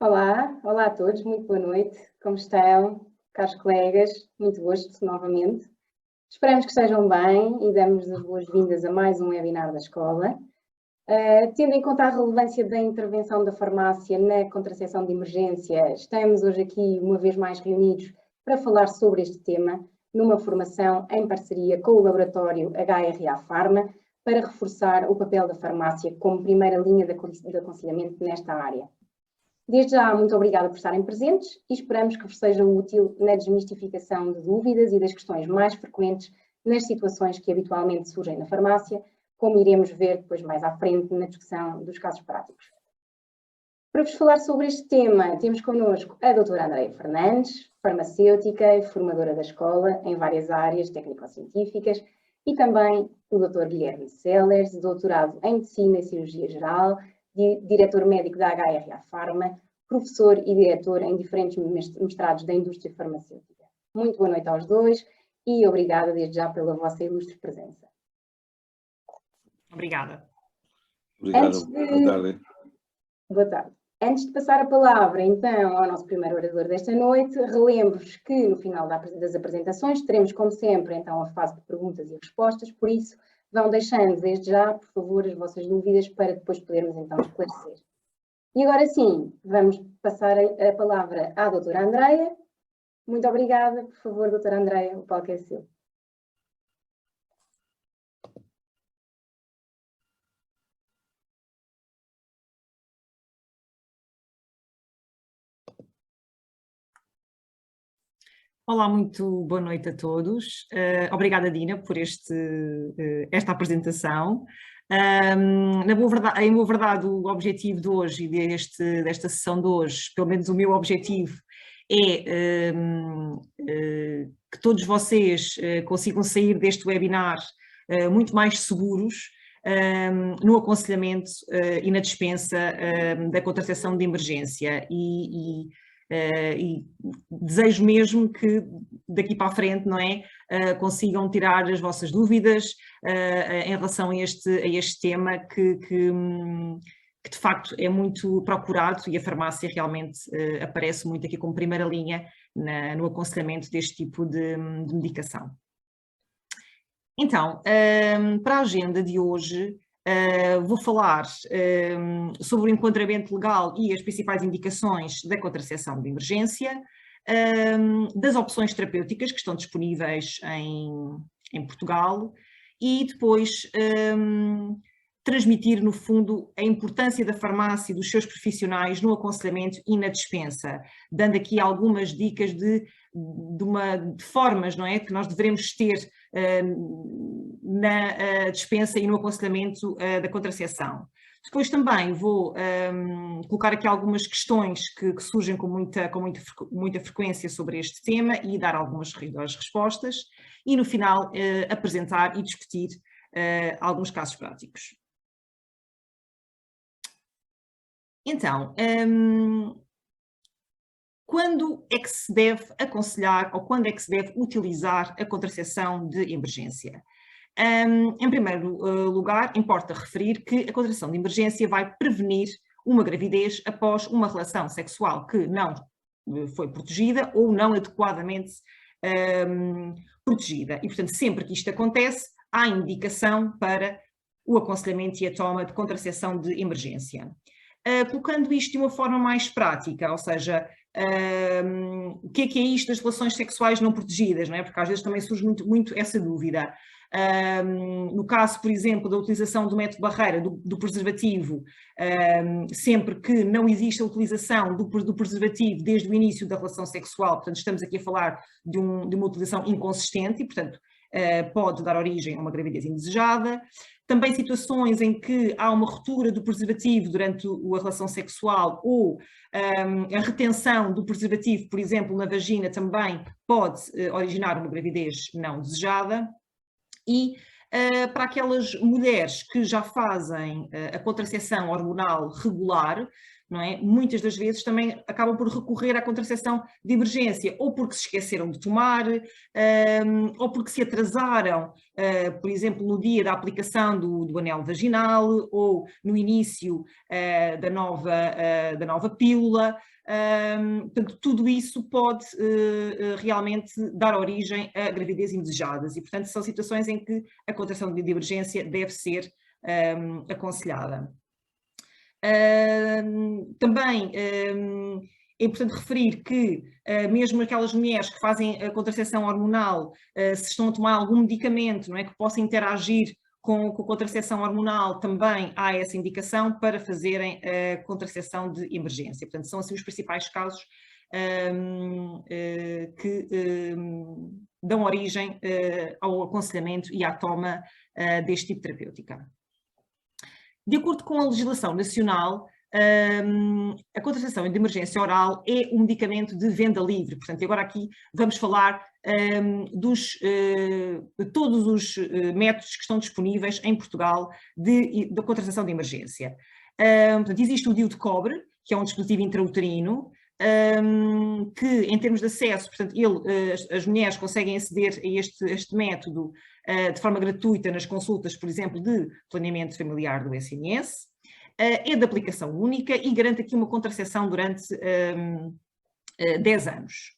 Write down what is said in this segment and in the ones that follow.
Olá a todos, muito boa noite, como estão, caros colegas, muito gosto novamente. Esperamos que estejam bem e damos as boas-vindas a mais um webinar da escola. Tendo em conta a relevância da intervenção da farmácia na contracepção de emergência, estamos hoje aqui uma vez mais reunidos para falar sobre este tema, numa formação em parceria com o laboratório HRA Pharma, para reforçar o papel da farmácia como primeira linha de aconselhamento nesta área. Desde já, muito obrigada por estarem presentes e esperamos que vos seja útil na desmistificação de dúvidas e das questões mais frequentes nas situações que habitualmente surgem na farmácia, como iremos ver depois mais à frente na discussão dos casos práticos. Para vos falar sobre este tema, temos connosco a doutora Andreia Fernandes, farmacêutica e formadora da escola em várias áreas técnico-científicas, e também o doutor Guilherme Sellers, doutorado em Medicina e Cirurgia Geral, diretor médico da HRA Pharma, professor e diretor em diferentes mestrados da indústria farmacêutica. Muito boa noite aos dois e obrigada desde já pela vossa ilustre presença. Obrigada. Obrigado. Boa tarde. Boa tarde. Antes de passar a palavra, então, ao nosso primeiro orador desta noite, relembro-vos que no final das apresentações teremos, como sempre, então, a fase de perguntas e respostas, por isso, vão deixando desde já, por favor, as vossas dúvidas para depois podermos então esclarecer. E agora sim, vamos passar a palavra à doutora Andreia. Muito obrigada. Por favor, doutora Andreia, o palco é seu. Olá, muito boa noite a todos. Obrigada, Dina, por esta apresentação. Em boa verdade, o objetivo de hoje e desta sessão de hoje, pelo menos o meu objetivo, é que todos vocês consigam sair deste webinar muito mais seguros no aconselhamento e na dispensa da contracepção de emergência e desejo mesmo que daqui para a frente, não é, consigam tirar as vossas dúvidas em relação a este tema que de facto é muito procurado e a farmácia realmente aparece muito aqui como primeira linha no aconselhamento deste tipo de medicação. Então, para a agenda de hoje, vou falar sobre o enquadramento legal e as principais indicações da contracepção de emergência, das opções terapêuticas que estão disponíveis em Portugal e depois transmitir, no fundo, a importância da farmácia e dos seus profissionais no aconselhamento e na dispensa, dando aqui algumas dicas de formas, não é, que nós devemos ter na dispensa e no aconselhamento da contracepção. Depois também vou colocar aqui algumas questões que surgem com muita frequência sobre este tema e dar algumas respostas e no final apresentar e discutir alguns casos práticos. Então, quando é que se deve aconselhar ou quando é que se deve utilizar a contracepção de emergência? Em primeiro lugar, importa referir que a contracepção de emergência vai prevenir uma gravidez após uma relação sexual que não foi protegida ou não adequadamente protegida. E, portanto, sempre que isto acontece, há indicação para o aconselhamento e a toma de contracepção de emergência. Colocando isto de uma forma mais prática, ou seja, o que é isto das relações sexuais não protegidas, não é? Porque às vezes também surge muito essa dúvida. No caso, por exemplo, da utilização do método barreira, do preservativo, sempre que não existe a utilização do preservativo desde o início da relação sexual, portanto estamos aqui a falar de uma utilização inconsistente e, portanto, pode dar origem a uma gravidez indesejada. Também situações em que há uma ruptura do preservativo durante a relação sexual ou a retenção do preservativo, por exemplo, na vagina, também pode originar uma gravidez não desejada. E para aquelas mulheres que já fazem a contracepção hormonal regular, não é? Muitas das vezes também acabam por recorrer à contracepção de emergência, ou porque se esqueceram de tomar, ou porque se atrasaram, por exemplo, no dia da aplicação do anel vaginal, ou no início da nova pílula. Portanto, tudo isso pode realmente dar origem a gravidez indesejadas e, portanto, são situações em que a contracepção de emergência deve ser aconselhada. Também é importante referir que mesmo aquelas mulheres que fazem a contracepção hormonal, se estão a tomar algum medicamento, não é, que possa interagir com a contracepção hormonal, também há essa indicação para fazerem a contracepção de emergência. Portanto, são assim os principais casos que dão origem ao aconselhamento e à toma deste tipo de terapêutica. De acordo com a legislação nacional, a contracepção de emergência oral é um medicamento de venda livre. Portanto, agora aqui vamos falar de todos os métodos que estão disponíveis em Portugal de contracepção de emergência. Portanto, existe o DIU de cobre, que é um dispositivo intrauterino, que em termos de acesso, portanto, as mulheres conseguem aceder a este método de forma gratuita nas consultas, por exemplo, de planeamento familiar do SNS, é de aplicação única e garante aqui uma contracepção durante 10 anos.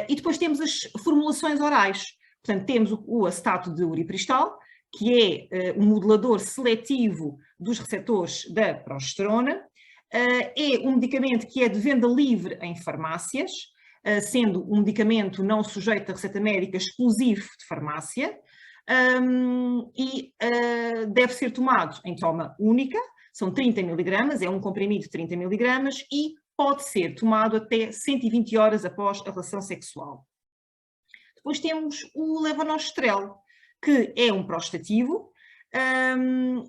E depois temos as formulações orais, portanto, temos o acetato de uripristal, que é um modulador seletivo dos receptores da progesterona. É um medicamento que é de venda livre em farmácias, sendo um medicamento não sujeito a receita médica exclusivo de farmácia, e deve ser tomado em toma única, são 30 mg, é um comprimido de 30 mg e pode ser tomado até 120 horas após a relação sexual. Depois temos o levonorgestrel, que é um prostativo,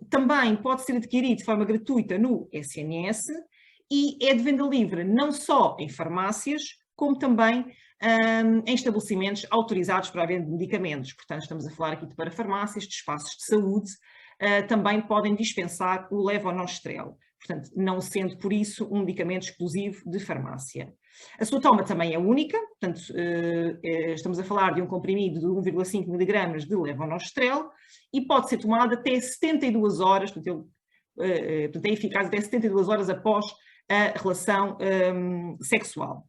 também pode ser adquirido de forma gratuita no SNS e é de venda livre não só em farmácias, como também em estabelecimentos autorizados para a venda de medicamentos. Portanto, estamos a falar aqui de parafarmácias, de espaços de saúde, também podem dispensar o levonorgestrel. Portanto, não sendo por isso um medicamento exclusivo de farmácia. A sua toma também é única, portanto, estamos a falar de um comprimido de 1,5 mg de levonorgestrel e pode ser tomado até 72 horas, portanto, é eficaz até 72 horas após a relação sexual.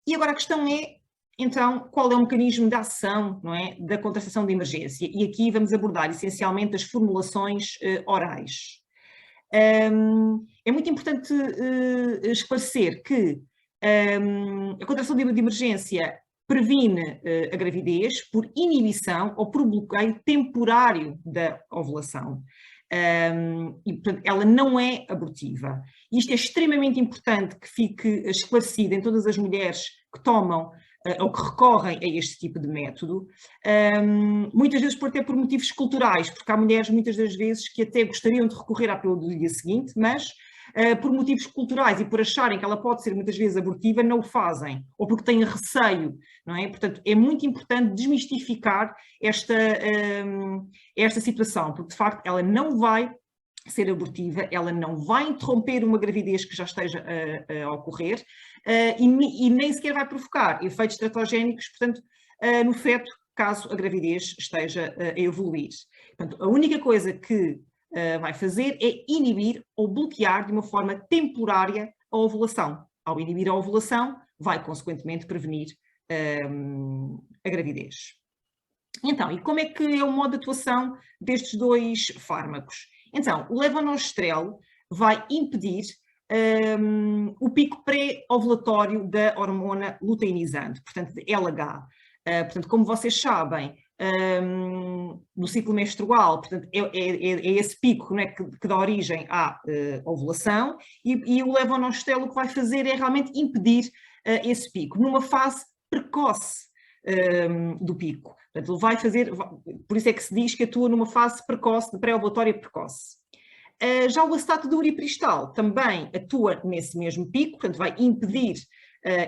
E agora a questão é, então, qual é o mecanismo de ação, não é, da contracepção de emergência? E aqui vamos abordar essencialmente as formulações orais. É muito importante esclarecer que a contracepção de emergência previne a gravidez por inibição ou por bloqueio temporário da ovulação. E, portanto, ela não é abortiva. Isto é extremamente importante que fique esclarecido em todas as mulheres que tomam ou que recorrem a este tipo de método, muitas vezes até por motivos culturais, porque há mulheres muitas das vezes que até gostariam de recorrer à pílula do dia seguinte, mas por motivos culturais e por acharem que ela pode ser muitas vezes abortiva, não o fazem, ou porque têm receio, não é? Portanto, é muito importante desmistificar esta situação, porque de facto ela não vai ser abortiva, ela não vai interromper uma gravidez que já esteja a ocorrer e nem sequer vai provocar efeitos teratogénicos, portanto, no feto, caso a gravidez esteja a evoluir. Portanto, a única coisa que vai fazer é inibir ou bloquear de uma forma temporária a ovulação. Ao inibir a ovulação, vai consequentemente prevenir a gravidez. Então, e como é que é o modo de atuação destes dois fármacos? Então, o levonorgestrel vai impedir o pico pré-ovulatório da hormona luteinizante, portanto, de LH. Portanto, como vocês sabem, no ciclo menstrual, portanto, é esse pico, não é, que dá origem à ovulação, e o levonorgestrel o que vai fazer é realmente impedir esse pico, numa fase precoce do pico. Portanto, ele vai fazer, por isso é que se diz que atua numa fase precoce, de pré-ovulatória precoce. Já o acetato de uripristal também atua nesse mesmo pico, portanto vai impedir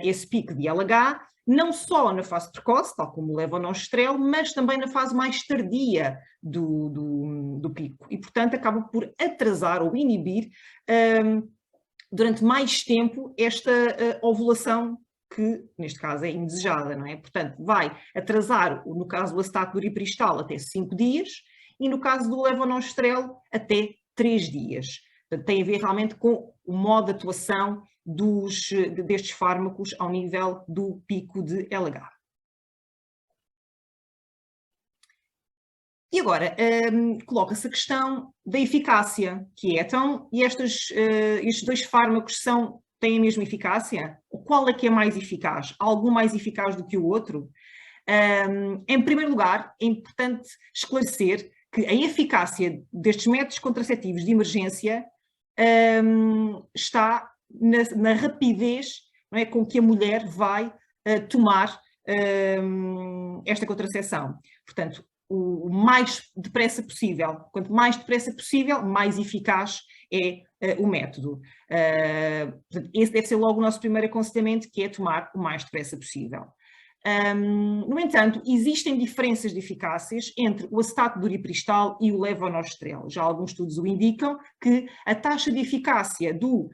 esse pico de LH, não só na fase precoce, tal como o levonorgestrel, mas também na fase mais tardia do pico. E, portanto, acaba por atrasar ou inibir durante mais tempo esta ovulação que, neste caso, é indesejada, não é? Portanto, vai atrasar, no caso do acetato duripiristal, até 5 dias e, no caso do levonorgestrel, até 3 dias. Portanto, tem a ver realmente com o modo de atuação destes fármacos ao nível do pico de LH. E agora, coloca-se a questão da eficácia, que é, então, e estes dois fármacos têm a mesma eficácia? Qual é que é mais eficaz? Há algum mais eficaz do que o outro? Em primeiro lugar, é importante esclarecer que a eficácia destes métodos contraceptivos de emergência está na rapidez, não é, com que a mulher vai tomar esta contracepção. Portanto, o mais depressa possível. Quanto mais depressa possível, mais eficaz é o método. Portanto, esse deve ser logo o nosso primeiro aconselhamento, que é tomar o mais depressa possível. No entanto, existem diferenças de eficácias entre o acetato duripiristal e o levonorgestrel. Já alguns estudos o indicam que a taxa de eficácia do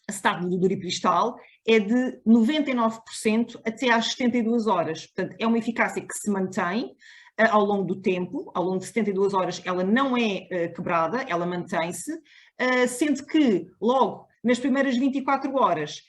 acetato duripiristal é de 99% até às 72 horas. Portanto, é uma eficácia que se mantém ao longo do tempo, ao longo de 72 horas ela não é quebrada, ela mantém-se, sendo que logo nas primeiras 24 horas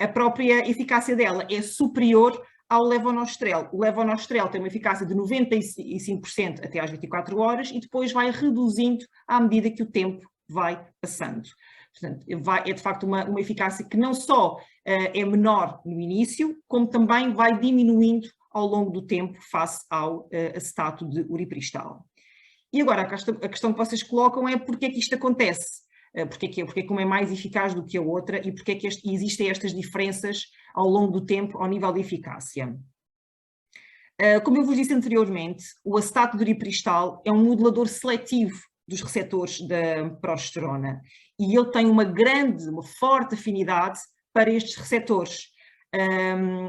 a própria eficácia dela é superior ao levonorgestrel. O levonorgestrel tem uma eficácia de 95% até às 24 horas e depois vai reduzindo à medida que o tempo vai passando. Portanto, é de facto uma eficácia que não só é menor no início, como também vai diminuindo ao longo do tempo face ao acetato de uripiristal. E agora a questão que vocês colocam é porque é que isto acontece? Porque é que uma é mais eficaz do que a outra e porque é que existem estas diferenças ao longo do tempo ao nível de eficácia? Como eu vos disse anteriormente, o acetato de uripiristal é um modulador seletivo dos receptores da progesterona e ele tem uma forte afinidade para estes receptores,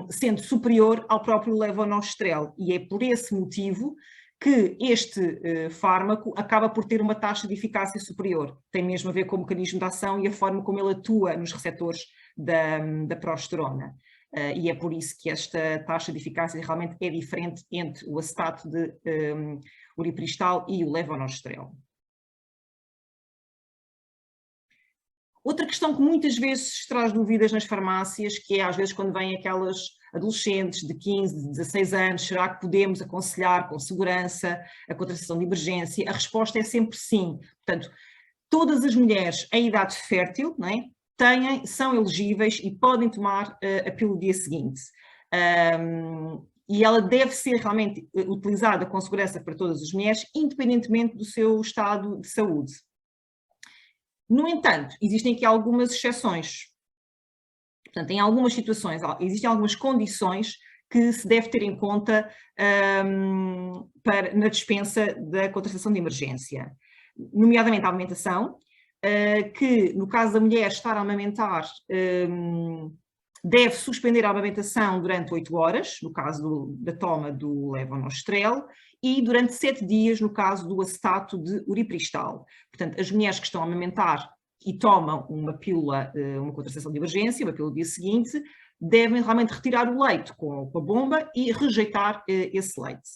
sendo superior ao próprio levonorgestrel, e é por esse motivo que este fármaco acaba por ter uma taxa de eficácia superior. Tem mesmo a ver com o mecanismo de ação e a forma como ele atua nos receptores da progesterona. E é por isso que esta taxa de eficácia realmente é diferente entre o acetato de uripiristal e o levonorgestrel. Outra questão que muitas vezes traz dúvidas nas farmácias, que é às vezes quando vêm aquelas adolescentes de 15, de 16 anos, será que podemos aconselhar com segurança a contracepção de emergência? A resposta é sempre sim. Portanto, todas as mulheres em idade fértil, não é, são elegíveis e podem tomar a pílula no dia seguinte. E ela deve ser realmente utilizada com segurança para todas as mulheres, independentemente do seu estado de saúde. No entanto, existem aqui algumas exceções. Portanto, em algumas situações, existem algumas condições que se deve ter em conta na dispensa da contracepção de emergência. Nomeadamente a amamentação, que no caso da mulher estar a amamentar, deve suspender a amamentação durante 8 horas, no caso da toma do levonorgestrel, e durante 7 dias no caso do acetato de uripiristal. Portanto, as mulheres que estão a amamentar e tomam uma pílula, uma contracepção de emergência, uma pílula no dia seguinte, devem realmente retirar o leite com a bomba e rejeitar esse leite.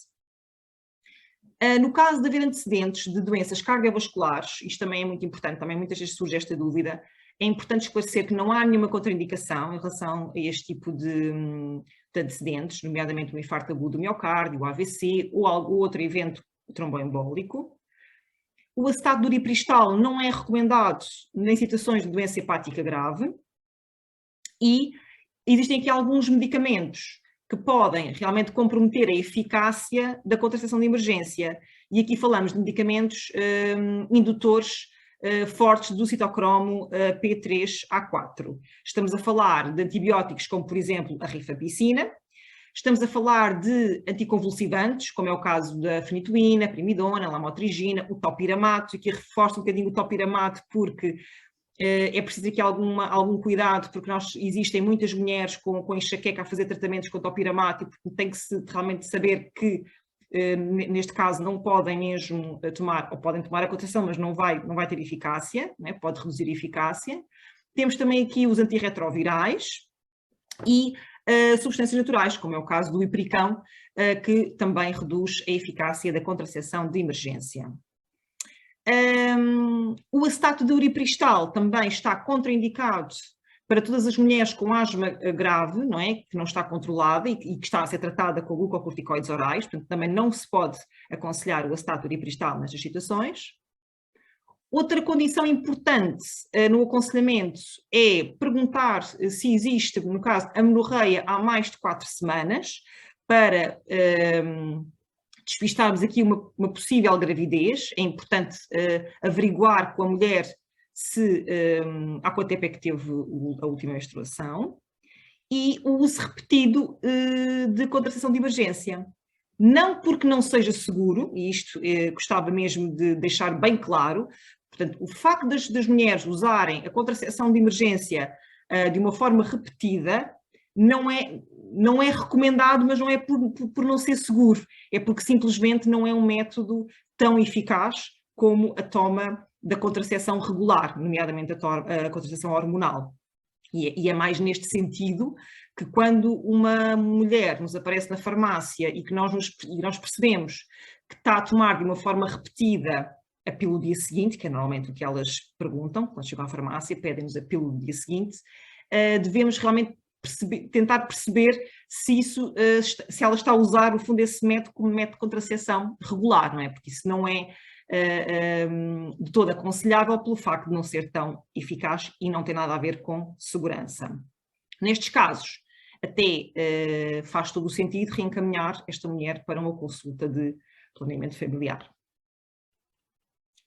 No caso de haver antecedentes de doenças cardiovasculares, isto também é muito importante, também muitas vezes surge esta dúvida, é importante esclarecer que não há nenhuma contraindicação em relação a este tipo de antecedentes, nomeadamente o infarto agudo do miocárdio, o AVC ou algum outro evento tromboembólico. O acetato de uripiristal não é recomendado em situações de doença hepática grave e existem aqui alguns medicamentos que podem realmente comprometer a eficácia da contracepção de emergência. E aqui falamos de medicamentos indutores fortes do citocromo P3A4. Estamos a falar de antibióticos como, por exemplo, a rifapicina. Estamos a falar de anticonvulsivantes, como é o caso da fenitoína, a primidona, a lamotrigina, o topiramato. Aqui reforço um bocadinho o topiramato porque É preciso aqui algum cuidado, porque existem muitas mulheres com enxaqueca a fazer tratamentos contra o piramato, porque tem que se realmente saber que, neste caso, não podem mesmo tomar, ou podem tomar a contracepção, mas não vai ter eficácia, né? Pode reduzir a eficácia. Temos também aqui os antirretrovirais e substâncias naturais, como é o caso do ipricão, que também reduz a eficácia da contracepção de emergência. O acetato de uripristal também está contraindicado para todas as mulheres com asma grave, não é? Que não está controlada e que está a ser tratada com glucocorticoides orais, portanto também não se pode aconselhar o acetato de uripristal nestas situações. Outra condição importante no aconselhamento é perguntar se existe, no caso, amenorreia há mais de 4 semanas, para despistarmos aqui uma possível gravidez. É importante averiguar com a mulher se há quanto tempo é que teve a última menstruação, e o uso repetido de contracepção de emergência. Não porque não seja seguro, e isto gostava mesmo de deixar bem claro, portanto, o facto das mulheres usarem a contracepção de emergência de uma forma repetida não é recomendado, mas não é por não ser seguro, é porque simplesmente não é um método tão eficaz como a toma da contracepção regular, nomeadamente a contracepção hormonal. E é mais neste sentido que, quando uma mulher nos aparece na farmácia e que nós percebemos que está a tomar de uma forma repetida a pílula do dia seguinte, que é normalmente o que elas perguntam, quando chegam à farmácia, pedem-nos a pílula do dia seguinte, devemos realmente tentar perceber se ela está a usar, no fundo, esse método como método de contracepção regular, não é? Porque isso não é de todo aconselhável, pelo facto de não ser tão eficaz e não ter nada a ver com segurança. Nestes casos, até faz todo o sentido reencaminhar esta mulher para uma consulta de planeamento familiar,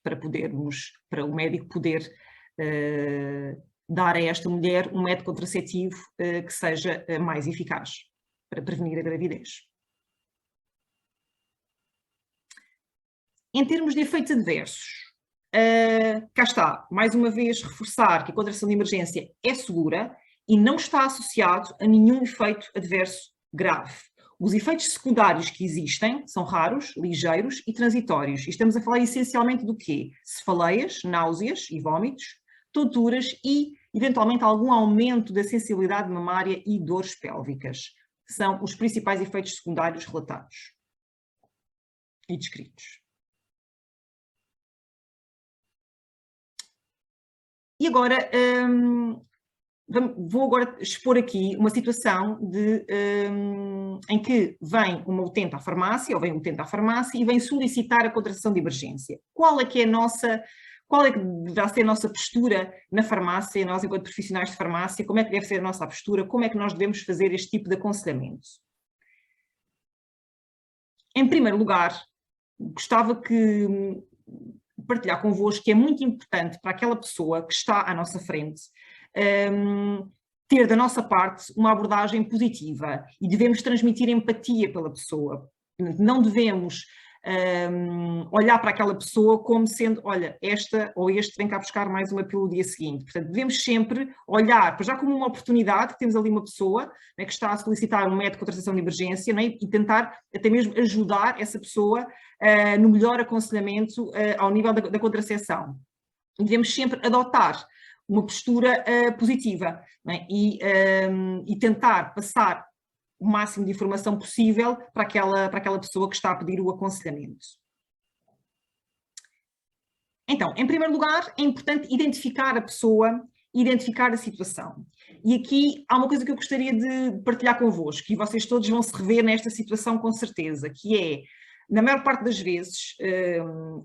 para o médico poder dar a esta mulher um método contraceptivo que seja mais eficaz para prevenir a gravidez. Em termos de efeitos adversos, cá está, mais uma vez, reforçar que a contracepção de emergência é segura e não está associado a nenhum efeito adverso grave. Os efeitos secundários que existem são raros, ligeiros e transitórios. E estamos a falar essencialmente do quê? Cefaleias, náuseas e vômitos, tonturas e, eventualmente, algum aumento da sensibilidade mamária e dores pélvicas. São os principais efeitos secundários relatados e descritos. E agora, vou agora expor aqui uma situação em que vem uma utente à farmácia, ou vem um utente à farmácia e vem solicitar a contracepção de emergência. Qual é que deverá ser a nossa postura na farmácia, nós enquanto profissionais de farmácia, como é que deve ser a nossa postura, como é que nós devemos fazer este tipo de aconselhamento? Em primeiro lugar, gostava que partilhar convosco que é muito importante para aquela pessoa que está à nossa frente ter da nossa parte uma abordagem positiva e devemos transmitir empatia pela pessoa. Não devemos olhar para aquela pessoa como sendo, olha, esta ou este vem cá buscar mais uma pílula no dia seguinte. Portanto, devemos sempre olhar, já como uma oportunidade, que temos ali uma pessoa, né, que está a solicitar um método de contracepção de emergência, né, e tentar até mesmo ajudar essa pessoa no melhor aconselhamento ao nível da contracepção. E devemos sempre adotar uma postura positiva, né, e tentar passar o máximo de informação possível para aquela pessoa que está a pedir o aconselhamento. Então, em primeiro lugar, é importante identificar a pessoa, identificar a situação. E aqui há uma coisa que eu gostaria de partilhar convosco, e vocês todos vão se rever nesta situação com certeza, que é, na maior parte das vezes,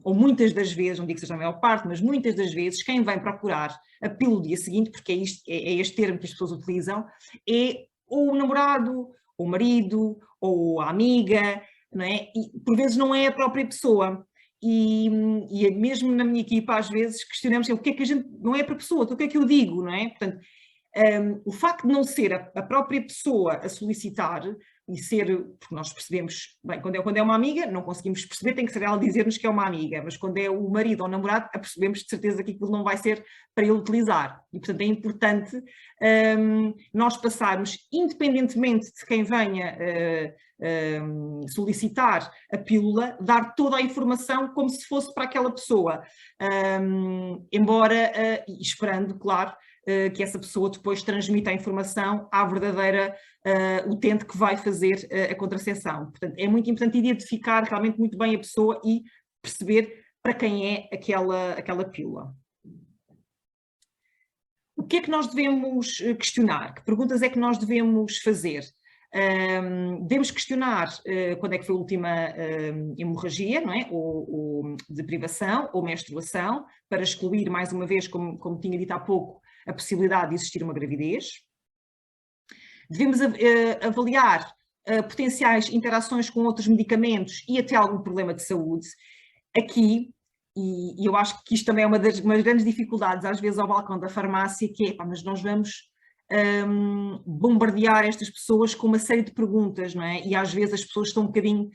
ou muitas das vezes, não digo que seja a maior parte, mas muitas das vezes, quem vem procurar a pílula do dia seguinte, porque é este termo que as pessoas utilizam, é ou o namorado, ou o marido, ou a amiga, não é? E por vezes não é a própria pessoa. E mesmo na minha equipa, às vezes, questionamos o que é que a gente, não é para a pessoa, então o que é que eu digo, não é? Portanto, O facto de não ser a própria pessoa a solicitar, e ser, porque nós percebemos, bem, quando é uma amiga, não conseguimos perceber, tem que ser ela dizer-nos que é uma amiga, mas quando é o marido ou o namorado, percebemos de certeza que aquilo não vai ser para ele utilizar. E, portanto, é importante nós passarmos, independentemente de quem venha solicitar a pílula, dar toda a informação como se fosse para aquela pessoa, embora, esperando, claro, que essa pessoa depois transmita a informação à verdadeira utente que vai fazer a contracepção. Portanto, é muito importante identificar realmente muito bem a pessoa e perceber para quem é aquela pílula. O que é que nós devemos questionar? Que perguntas é que nós devemos fazer? Devemos questionar quando é que foi a última hemorragia, não é? ou de privação ou menstruação, para excluir, mais uma vez, como tinha dito há pouco, a possibilidade de existir uma gravidez. Devemos avaliar potenciais interações com outros medicamentos e até algum problema de saúde. Aqui, e eu acho que isto também é uma das grandes dificuldades, às vezes, ao balcão da farmácia, que é, mas nós vamos bombardear estas pessoas com uma série de perguntas, não é? E às vezes as pessoas estão um bocadinho...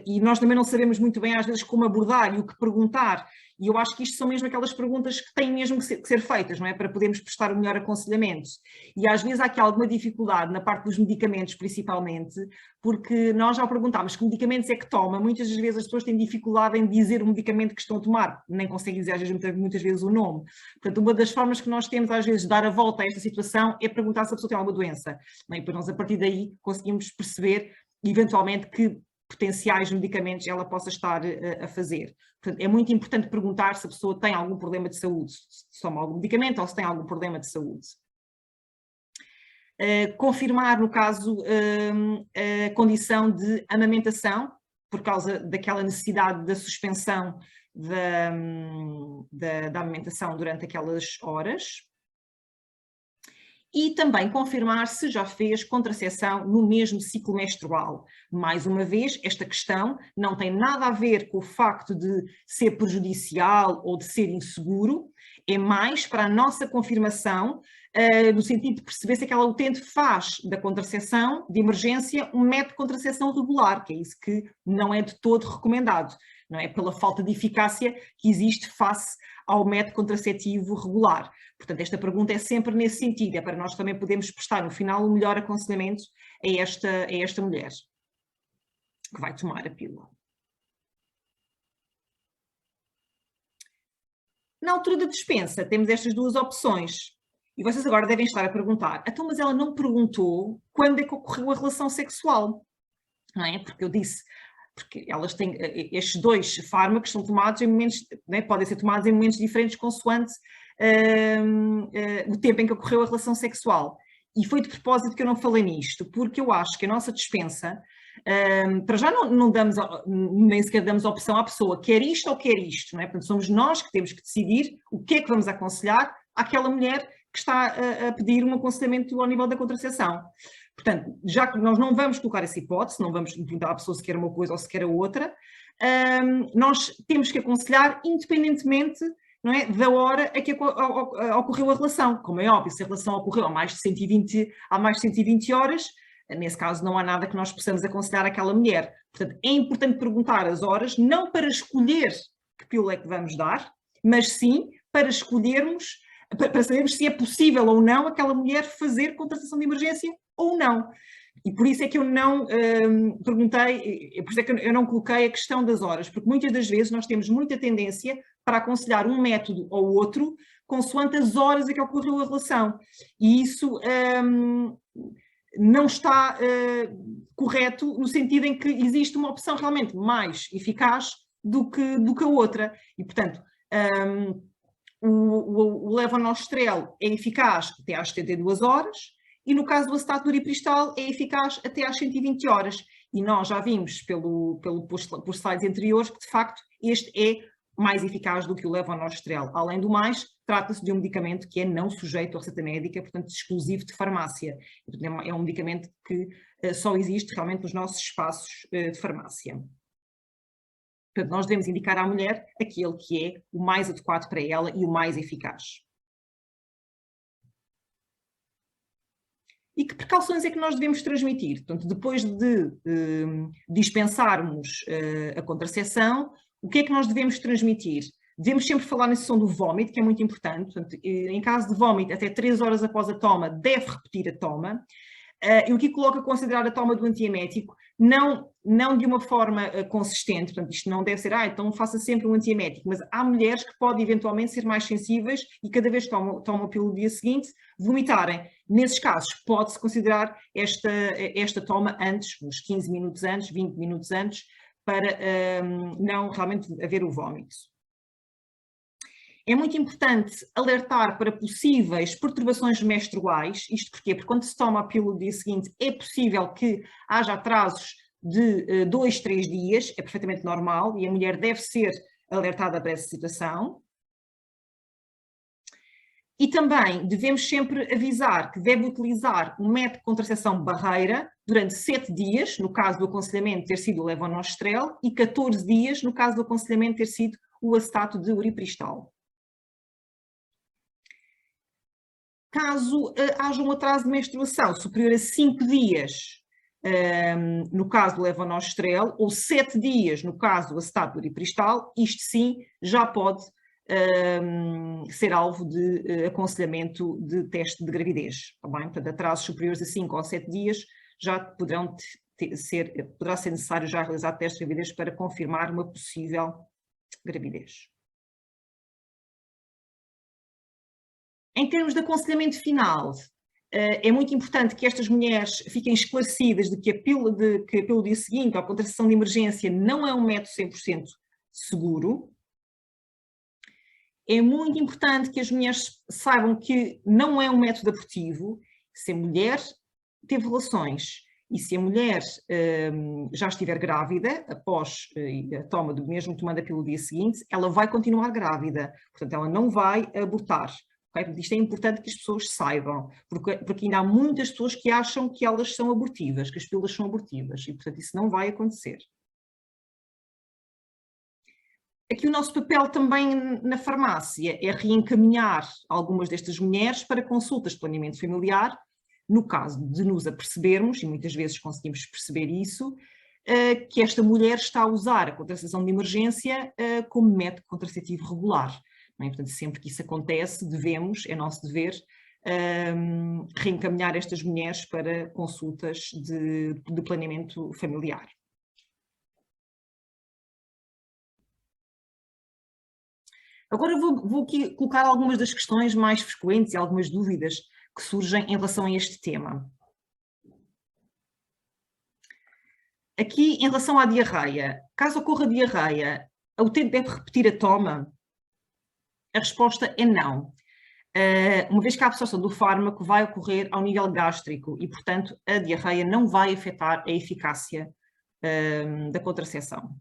e nós também não sabemos muito bem, às vezes, como abordar e o que perguntar. E eu acho que isto são mesmo aquelas perguntas que têm mesmo que ser feitas, não é? Para podermos prestar o melhor aconselhamento. E às vezes há aqui alguma dificuldade na parte dos medicamentos, principalmente, porque nós, ao perguntarmos que medicamentos é que toma, muitas das vezes as pessoas têm dificuldade em dizer o medicamento que estão a tomar, nem conseguem dizer, às vezes, muitas vezes o nome. Portanto, uma das formas que nós temos, às vezes, de dar a volta a esta situação é perguntar se a pessoa tem alguma doença. E depois nós, a partir daí, conseguimos perceber, eventualmente, que potenciais medicamentos ela possa estar a fazer. Portanto, é muito importante perguntar se a pessoa tem algum problema de saúde, se toma algum medicamento ou se tem algum problema de saúde. Confirmar, no caso, a condição de amamentação, por causa daquela necessidade da suspensão da amamentação durante aquelas horas. E também confirmar se já fez contracepção no mesmo ciclo menstrual. Mais uma vez, esta questão não tem nada a ver com o facto de ser prejudicial ou de ser inseguro, é mais para a nossa confirmação, no sentido de perceber se aquela utente faz da contracepção de emergência um método de contracepção regular, que é isso que não é de todo recomendado, não é? Pela falta de eficácia que existe face ao método contraceptivo regular. Portanto, esta pergunta é sempre nesse sentido, é para nós também podermos prestar no final o melhor aconselhamento a esta mulher que vai tomar a pílula. Na altura da dispensa temos estas duas opções e vocês agora devem estar a perguntar, então mas ela não perguntou quando é que ocorreu a relação sexual, não é? Porque eu disse, porque elas têm, estes dois fármacos são tomados em momentos, né, podem ser tomados em momentos diferentes consoante o tempo em que ocorreu a relação sexual. E foi de propósito que eu não falei nisto, porque eu acho que a nossa dispensa, para já não damos, nem sequer damos a opção à pessoa, quer isto ou quer isto, não é? Portanto, somos nós que temos que decidir o que é que vamos aconselhar àquela mulher que está a pedir um aconselhamento ao nível da contracepção. Portanto, já que nós não vamos colocar essa hipótese, não vamos perguntar à pessoa se quer uma coisa ou se quer a outra, nós temos que aconselhar independentemente, não é, da hora a que ocorreu a relação. Como é óbvio, se a relação ocorreu há mais de 120 horas, nesse caso não há nada que nós possamos aconselhar àquela mulher. Portanto, é importante perguntar as horas, não para escolher que pílula é que vamos dar, mas sim para escolhermos, para sabermos se é possível ou não aquela mulher fazer contracepção de emergência ou não. E por isso é que eu não perguntei, por isso é que eu não coloquei a questão das horas, porque muitas das vezes nós temos muita tendência para aconselhar um método ou outro consoante as horas em que ocorreu a relação. E isso não está correto no sentido em que existe uma opção realmente mais eficaz do que a outra. E, portanto, o levonorgestrel é eficaz até às 72 horas, e no caso do acetato noriperistal é eficaz até às 120 horas. E nós já vimos por slides anteriores que, de facto, este é mais eficaz do que o levonorgestrel. Além do mais, trata-se de um medicamento que é não sujeito à receita médica, portanto, exclusivo de farmácia. É um medicamento que só existe realmente nos nossos espaços de farmácia. Portanto, nós devemos indicar à mulher aquele que é o mais adequado para ela e o mais eficaz. E que precauções é que nós devemos transmitir? Portanto, depois de dispensarmos a contracepção, o que é que nós devemos transmitir? Devemos sempre falar na sessão do vómito, que é muito importante. Portanto, em caso de vómito, até 3 horas após a toma, deve repetir a toma. Eu aqui coloco a considerar a toma do antiemético, não de uma forma consistente, portanto isto não deve ser, então faça sempre um antiemético, mas há mulheres que podem eventualmente ser mais sensíveis e cada vez que tomam a pílula no dia seguinte, vomitarem. Nesses casos, pode-se considerar esta toma antes, uns 15 minutos antes, 20 minutos antes, para não realmente haver o vómito. É muito importante alertar para possíveis perturbações menstruais, isto porquê? Porque quando se toma a pílula no dia seguinte é possível que haja atrasos de 2, 3 dias, é perfeitamente normal e a mulher deve ser alertada para essa situação. E também devemos sempre avisar que deve utilizar um método de contracepção barreira durante 7 dias, no caso do aconselhamento ter sido o levonorgestrel, e 14 dias, no caso do aconselhamento ter sido o acetato de uripristal. Caso haja um atraso de menstruação superior a 5 dias, no caso do levonorgestrel, ou 7 dias no caso do acetato de uripristal, isto sim já pode ser alvo de aconselhamento de teste de gravidez. Tá bem? Portanto, atrasos superiores a 5 ou 7 dias já poderá ser necessário já realizar teste de gravidez para confirmar uma possível gravidez. Em termos de aconselhamento final, é muito importante que estas mulheres fiquem esclarecidas de que a pílula do dia seguinte, a contracepção de emergência, não é um método 100% seguro. É muito importante que as mulheres saibam que não é um método abortivo. Se a mulher teve relações e se a mulher já estiver grávida, após a toma do mesmo tomando a pílula do dia seguinte, ela vai continuar grávida. Portanto, ela não vai abortar. Okay? Isto é importante que as pessoas saibam, porque ainda há muitas pessoas que acham que elas são abortivas, que as pílulas são abortivas, e portanto isso não vai acontecer. Aqui o nosso papel também na farmácia é reencaminhar algumas destas mulheres para consultas de planeamento familiar, no caso de nos apercebermos, e muitas vezes conseguimos perceber isso, que esta mulher está a usar a contracepção de emergência como método contraceptivo regular. Não é? Portanto, sempre que isso acontece, é nosso dever, reencaminhar estas mulheres para consultas de planeamento familiar. Agora vou aqui colocar algumas das questões mais frequentes e algumas dúvidas que surgem em relação a este tema. Aqui, em relação à diarreia, caso ocorra diarreia, a utente deve repetir a toma? A resposta é não. Uma vez que a absorção do fármaco vai ocorrer ao nível gástrico e, portanto, a diarreia não vai afetar a eficácia da contracepção.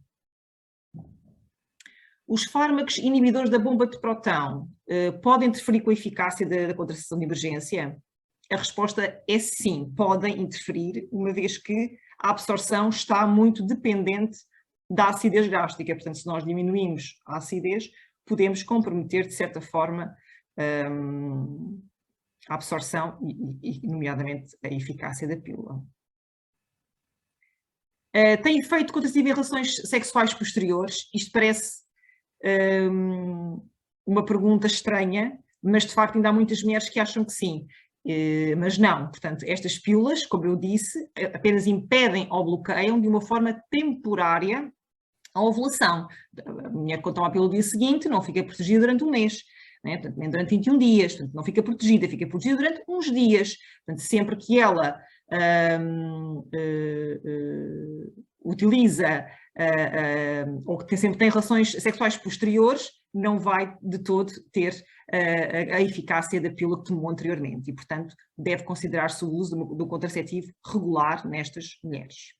Os fármacos inibidores da bomba de próton podem interferir com a eficácia da contracepção de emergência? A resposta é sim, podem interferir, uma vez que a absorção está muito dependente da acidez gástrica. Portanto, se nós diminuímos a acidez, podemos comprometer, de certa forma, a absorção e, nomeadamente, a eficácia da pílula. Tem efeito contraceptivo em relações sexuais posteriores? Isto parece uma pergunta estranha, mas de facto ainda há muitas mulheres que acham que sim, mas não. Portanto, estas pílulas, como eu disse, apenas impedem ou bloqueiam de uma forma temporária a ovulação. A mulher, quando toma a pílula no dia seguinte, não fica protegida durante um mês, né? Portanto, nem durante 21 dias, portanto, não fica protegida durante uns dias. Portanto, sempre que ela utiliza ou que sempre tem relações sexuais posteriores, não vai de todo ter a eficácia da pílula que tomou anteriormente e, portanto, deve considerar-se o uso do contraceptivo regular nestas mulheres.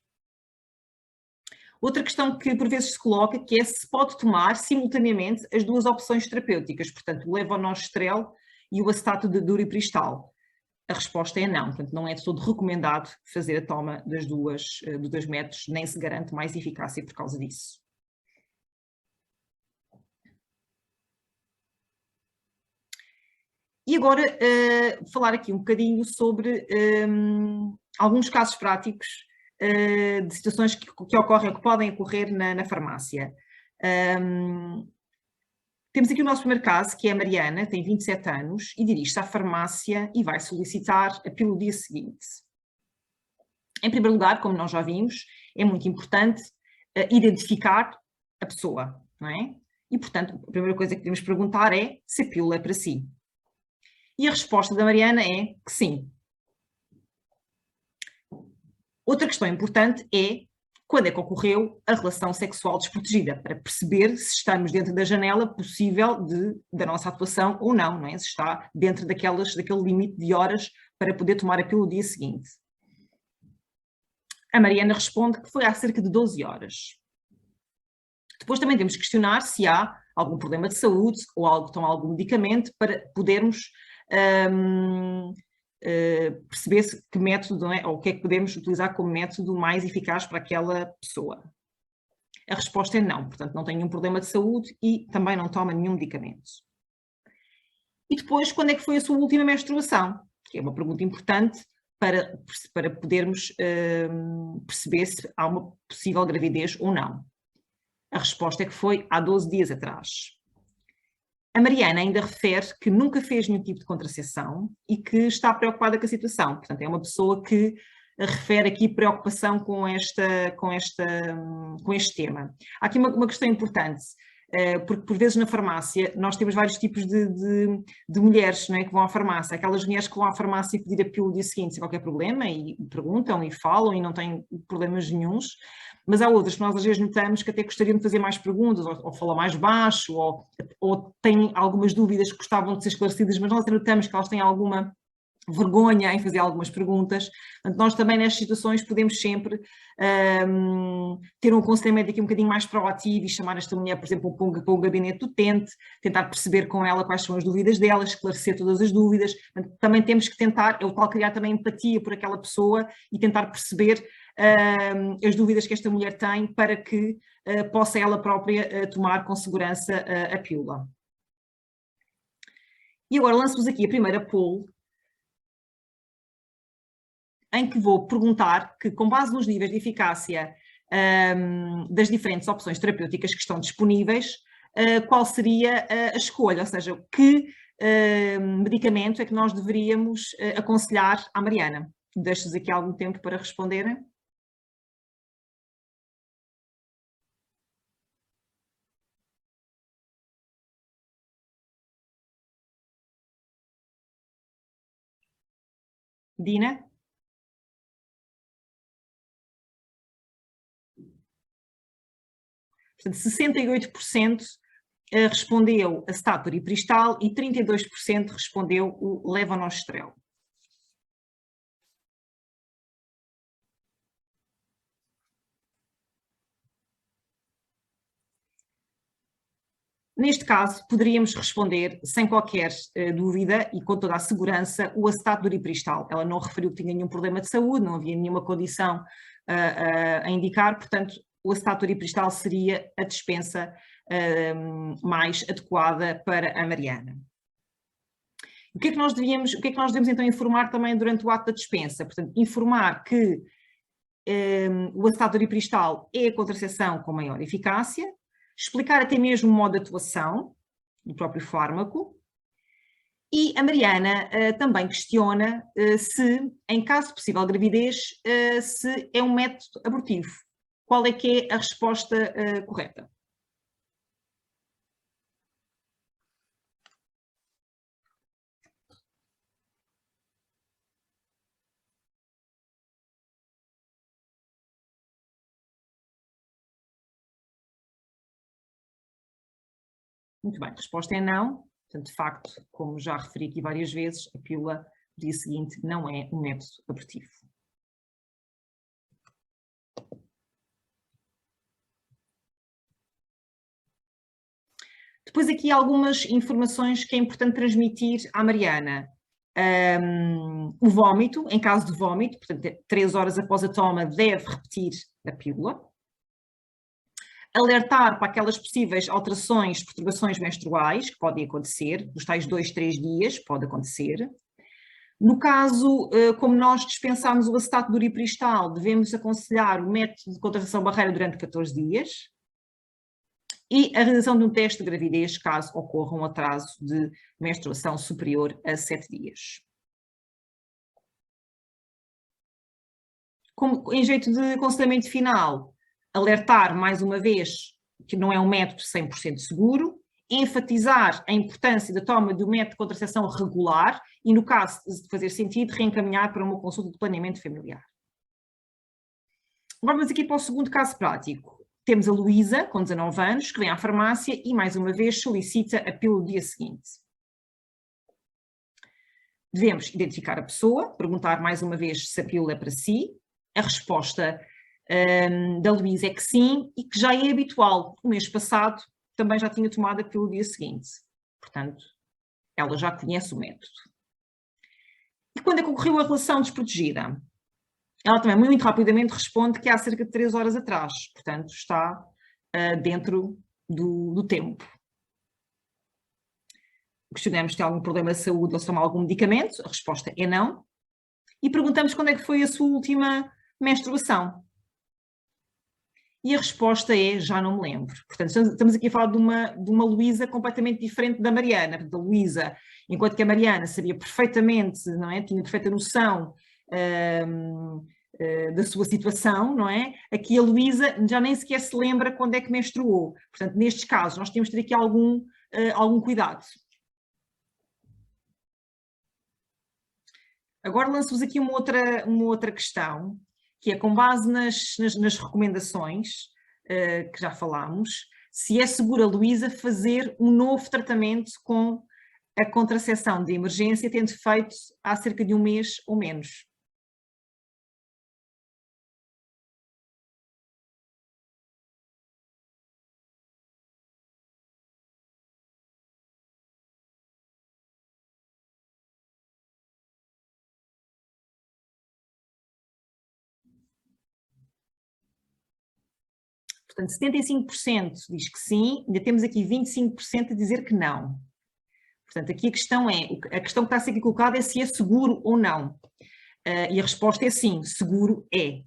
Outra questão que por vezes se coloca, que é se pode tomar simultaneamente as duas opções terapêuticas, portanto, o levonorgestrel e o acetato de uripristal. A resposta é não, portanto não é de todo recomendado fazer a toma dos dois métodos, nem se garante mais eficácia por causa disso. E agora falar aqui um bocadinho sobre alguns casos práticos de situações que ocorrem, que podem ocorrer na farmácia. Temos aqui o nosso primeiro caso, que é a Mariana, tem 27 anos e dirige-se à farmácia e vai solicitar a pílula do dia seguinte. Em primeiro lugar, como nós já vimos, é muito importante identificar a pessoa, não é? E, portanto, a primeira coisa que devemos perguntar é se a pílula é para si. E a resposta da Mariana é que sim. Outra questão importante é quando é que ocorreu a relação sexual desprotegida, para perceber se estamos dentro da janela possível da nossa atuação ou não, não é? Se está dentro daquele limite de horas para poder tomar a pílula no dia seguinte. A Mariana responde que foi há cerca de 12 horas. Depois também temos que questionar se há algum problema de saúde ou algum medicamento para podermos perceber que método, ou o que é que podemos utilizar como método mais eficaz para aquela pessoa. A resposta é não, portanto não tem nenhum problema de saúde e também não toma nenhum medicamento. E depois, quando é que foi a sua última menstruação? Que é uma pergunta importante para podermos perceber se há uma possível gravidez ou não. A resposta é que foi há 12 dias atrás. A Mariana ainda refere que nunca fez nenhum tipo de contracepção e que está preocupada com a situação. Portanto, é uma pessoa que refere aqui preocupação com este tema. Há aqui uma questão importante, porque por vezes na farmácia nós temos vários tipos de mulheres, não é, que vão à farmácia. Aquelas mulheres que vão à farmácia pedir a pílula no dia seguinte sem qualquer problema e perguntam e falam e não têm problemas nenhuns. Mas há outras que nós às vezes notamos que até gostariam de fazer mais perguntas, ou falam mais baixo, ou têm algumas dúvidas que gostavam de ser esclarecidas, mas nós notamos que elas têm alguma vergonha em fazer algumas perguntas. Portanto, nós também nestas situações podemos sempre ter um aconselhamento aqui um bocadinho mais proativo e chamar esta mulher, por exemplo, para o gabinete do utente, tentar perceber com ela quais são as dúvidas dela, esclarecer todas as dúvidas. Portanto, também temos que tentar, é o tal criar também empatia por aquela pessoa e tentar perceber as dúvidas que esta mulher tem para que possa ela própria tomar com segurança a pílula. E agora lanço-vos aqui a primeira poll, em que vou perguntar que, com base nos níveis de eficácia das diferentes opções terapêuticas que estão disponíveis, qual seria a escolha, ou seja, que medicamento é que nós deveríamos aconselhar à Mariana. Deixo-vos aqui algum tempo para responderem. Dina? Portanto, 68% respondeu a Statoripristal e 32% respondeu o Levonorgestrel. Neste caso, poderíamos responder sem qualquer dúvida e com toda a segurança o acetato de uripristal. Ela não referiu que tinha nenhum problema de saúde, não havia nenhuma condição a indicar, portanto, o acetato de uripristal seria a dispensa mais adequada para a Mariana. O que é que nós devemos então informar também durante o ato da dispensa? Portanto, informar que o acetato de uripristal é a contracepção com maior eficácia, explicar até mesmo o modo de atuação do próprio fármaco. E a Mariana também questiona se, em caso de possível gravidez, se é um método abortivo. Qual é que é a resposta correta? Muito bem, a resposta é não. Portanto, de facto, como já referi aqui várias vezes, a pílula do dia seguinte não é um método abortivo. Depois aqui algumas informações que é importante transmitir à Mariana. O vómito, em caso de vómito, portanto, 3 horas após a toma, deve repetir a pílula. alertar para aquelas possíveis alterações, perturbações menstruais que podem acontecer, dos tais 2, 3 dias, pode acontecer. No caso, como nós dispensarmos o acetato de uriperistal, devemos aconselhar o método de contração barreira durante 14 dias e a realização de um teste de gravidez, caso ocorra um atraso de menstruação superior a 7 dias. Como, em jeito de aconselhamento final, alertar mais uma vez que não é um método 100% seguro, enfatizar a importância da toma do método de contracepção regular e, no caso de fazer sentido, reencaminhar para uma consulta de planeamento familiar. Agora vamos aqui para o segundo caso prático. Temos a Luísa, com 19 anos, que vem à farmácia e, mais uma vez, solicita a pílula do dia seguinte. Devemos identificar a pessoa, perguntar mais uma vez se a pílula é para si. A resposta da Luísa é que sim, e que já é habitual. O mês passado também já tinha tomado a pílula do dia seguinte. Portanto, ela já conhece o método. E quando é que ocorreu a relação desprotegida? Ela também muito rapidamente responde que há cerca de 3 horas atrás. Portanto, está dentro do tempo. Questionamos se tem algum problema de saúde ou se toma algum medicamento. A resposta é não. E perguntamos quando é que foi a sua última menstruação. E a resposta é, já não me lembro. Portanto, estamos aqui a falar de uma Luísa completamente diferente da Mariana. Da Luísa, enquanto que a Mariana sabia perfeitamente, não é? Tinha perfeita noção da sua situação, não é? Aqui a Luísa já nem sequer se lembra quando é que menstruou. Portanto, nestes casos, nós temos de ter aqui algum cuidado. Agora lanço-vos aqui uma outra questão, que é com base nas recomendações que já falámos, se é seguro a Luísa fazer um novo tratamento com a contracepção de emergência, tendo feito há cerca de um mês ou menos. Portanto, 75% diz que sim, ainda temos aqui 25% a dizer que não. Portanto, aqui a questão que está a ser aqui colocada é se é seguro ou não. E a resposta é sim, seguro é.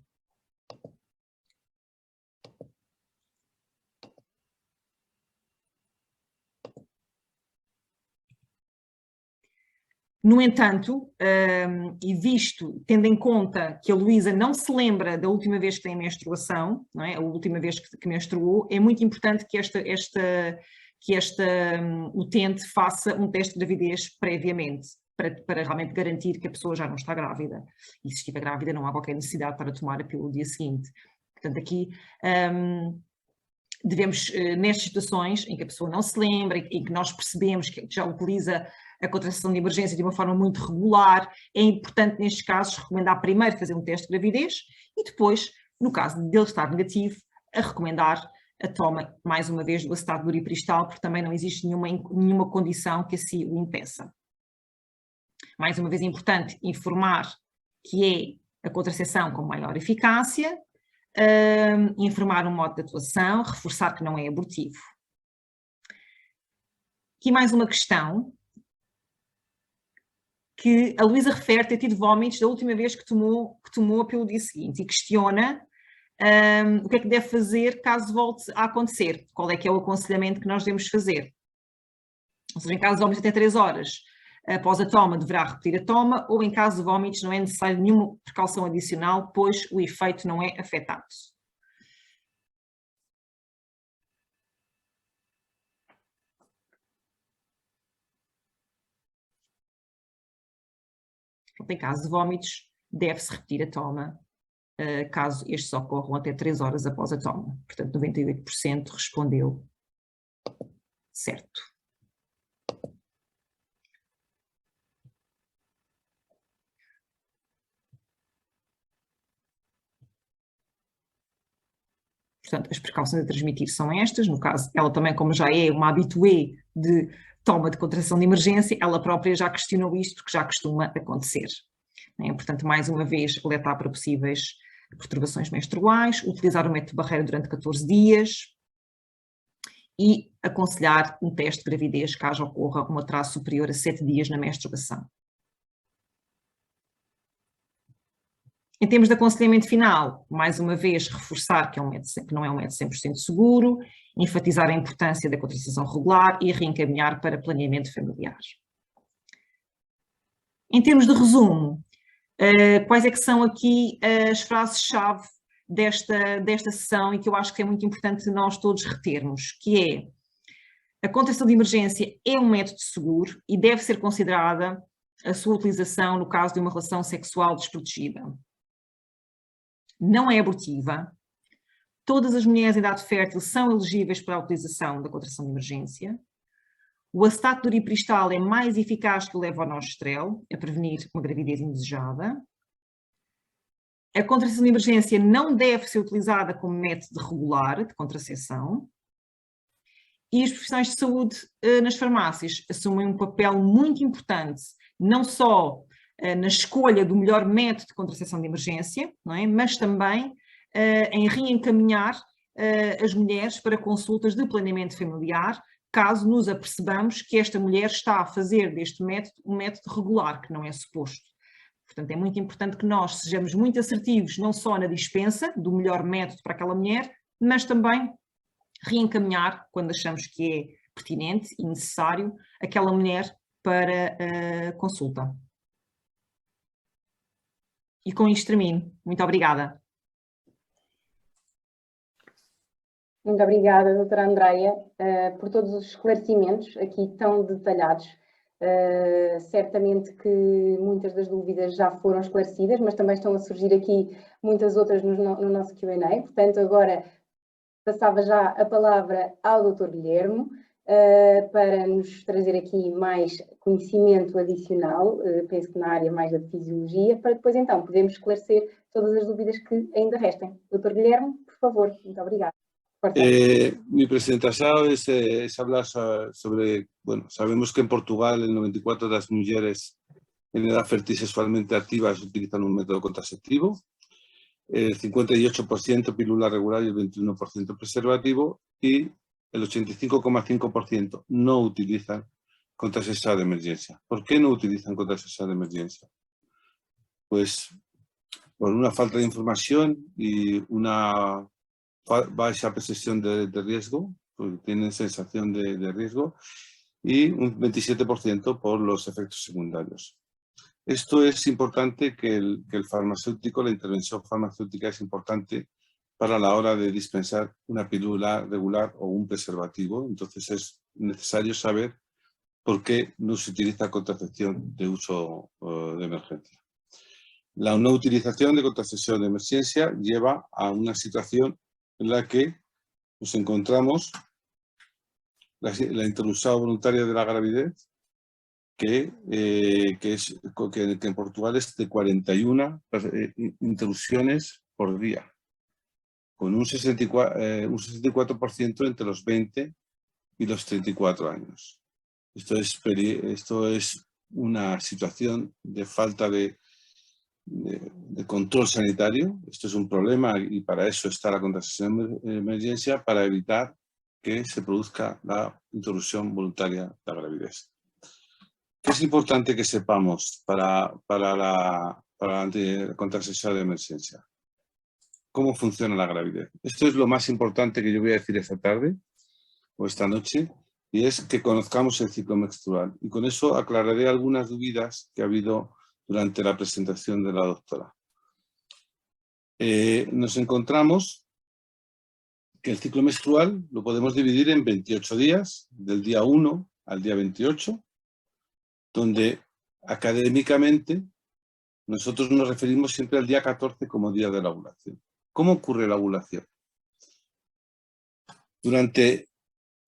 No entanto, e visto, tendo em conta que a Luísa não se lembra da última vez que tem menstruação, não é? A última vez que menstruou, é muito importante que esta utente faça um teste de gravidez previamente, para realmente garantir que a pessoa já não está grávida. E se estiver grávida não há qualquer necessidade para tomar a pílula no dia seguinte. Portanto, aqui devemos, nestas situações em que a pessoa não se lembra, em que nós percebemos que já utiliza a contracepção de emergência de uma forma muito regular, é importante nestes casos recomendar primeiro fazer um teste de gravidez e depois, no caso dele estar negativo, a recomendar a toma, mais uma vez, do acetato de uriperistal, porque também não existe nenhuma condição que assim o impeça. Mais uma vez é importante informar que é a contracepção com maior eficácia, informar o modo de atuação, reforçar que não é abortivo. Aqui mais uma questão, que a Luísa refere ter tido vómitos da última vez que tomou a pílula do dia seguinte e questiona o que é que deve fazer caso volte a acontecer, qual é que é o aconselhamento que nós devemos fazer. Ou seja, em caso de vómitos até 3 horas após a toma, deverá repetir a toma, ou em caso de vómitos não é necessário nenhuma precaução adicional, pois o efeito não é afetado. Em caso de vómitos, deve-se repetir a toma, caso estes ocorram até 3 horas após a toma. Portanto, 98% respondeu certo. Portanto, as precauções a transmitir são estas. No caso, ela também, como já é uma habitué de toma de contracepção de emergência, ela própria já questionou isto, porque já costuma acontecer. Portanto, mais uma vez, alertar para possíveis perturbações menstruais, utilizar o método de barreira durante 14 dias, e aconselhar um teste de gravidez caso ocorra um atraso superior a 7 dias na menstruação. Em termos de aconselhamento final, mais uma vez, reforçar que não é um método 100% seguro, enfatizar a importância da contracepção regular e reencaminhar para planeamento familiar. Em termos de resumo, quais é que são aqui as frases-chave desta sessão e que eu acho que é muito importante nós todos retermos, que é: a contracepção de emergência é um método seguro e deve ser considerada a sua utilização no caso de uma relação sexual desprotegida. Não é abortiva. Todas as mulheres em idade fértil são elegíveis para a utilização da contracepção de emergência. O acetato de uripristal é mais eficaz que o levonorgestrel a prevenir uma gravidez indesejada. A contracepção de emergência não deve ser utilizada como método regular de contracepção. E os profissionais de saúde nas farmácias assumem um papel muito importante, não só na escolha do melhor método de contracepção de emergência, não é? Mas também em reencaminhar as mulheres para consultas de planeamento familiar, caso nos apercebamos que esta mulher está a fazer deste método um método regular, que não é suposto. Portanto, é muito importante que nós sejamos muito assertivos, não só na dispensa do melhor método para aquela mulher, mas também reencaminhar, quando achamos que é pertinente e necessário, aquela mulher para consulta. E com isto termino. Muito obrigada. Muito obrigada, doutora Andreia, por todos os esclarecimentos aqui tão detalhados. Certamente que muitas das dúvidas já foram esclarecidas, mas também estão a surgir aqui muitas outras no nosso Q&A. Portanto, agora passava já a palavra ao Dr. Guilherme para nos trazer aqui mais conhecimento adicional, penso que na área mais da fisiologia, para depois então podermos esclarecer todas as dúvidas que ainda restem. Dr. Guilherme, por favor, muito obrigada. Mi presentación es hablar sobre, bueno, sabemos que en Portugal el 94% de las mujeres en edad fértil sexualmente activas utilizan un método contraceptivo, el 58% pílula regular y el 21% preservativo, y el 85,5% no utilizan contracepción de emergencia. ¿Por qué no utilizan contracepción de emergencia? Pues por una falta de información y una baja percepción de riesgo, porque tienen sensación de riesgo, y un 27% por los efectos secundarios. Esto es importante que el farmacéutico, la intervención farmacéutica es importante para la hora de dispensar una pílula regular o un preservativo. Entonces es necesario saber por qué no se utiliza contracepción de uso de emergencia. La no utilización de contracepción de emergencia lleva a una situación en la que nos encontramos la interrupción voluntaria de la gravidez, que en Portugal es de 41 interrupciones por día, con un 64% entre los 20 y los 34 años. Esto es una situación de falta de control sanitario. Esto es un problema y para eso está la contracepción de emergencia, para evitar que se produzca la interrupción voluntaria de la gravidez. ¿Qué es importante que sepamos para la contracepción de emergencia? ¿Cómo funciona la gravidez? Esto es lo más importante que yo voy a decir esta tarde o esta noche, y es que conozcamos el ciclo menstrual. Y con eso aclararé algunas dudas que ha habido durante la presentación de la doctora. Nos encontramos que el ciclo menstrual lo podemos dividir en 28 días, del día 1 al día 28, donde académicamente nosotros nos referimos siempre al día 14 como día de la ovulación. ¿Cómo ocurre la ovulación? Durante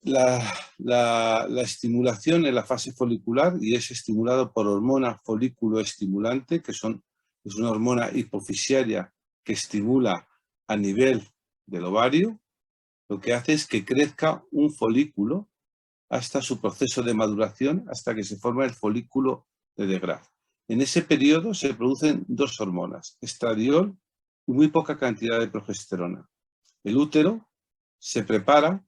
la estimulación en la fase folicular, y es estimulado por hormona folículo estimulante, que es una hormona hipofisiaria que estimula a nivel del ovario, lo que hace es que crezca un folículo hasta su proceso de maduración, hasta que se forma el folículo de Degraaff. En ese periodo se producen dos hormonas, estradiol y muy poca cantidad de progesterona. El útero se prepara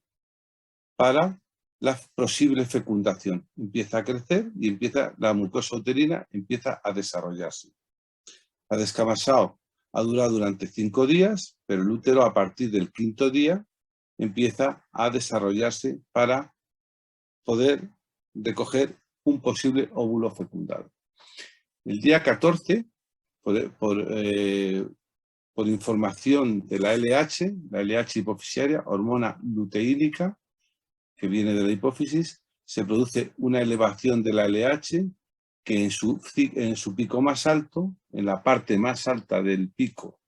para la posible fecundación. Empieza a crecer y la mucosa uterina empieza a desarrollarse. La descamasado ha durado durante 5 días, pero el útero a partir del 5.º día empieza a desarrollarse para poder recoger un posible óvulo fecundado. El día 14, por información de la LH hipofisiaria, hormona luteínica, que viene de la hipófisis, se produce una elevación de la LH que en su pico más alto, en la parte más alta del pico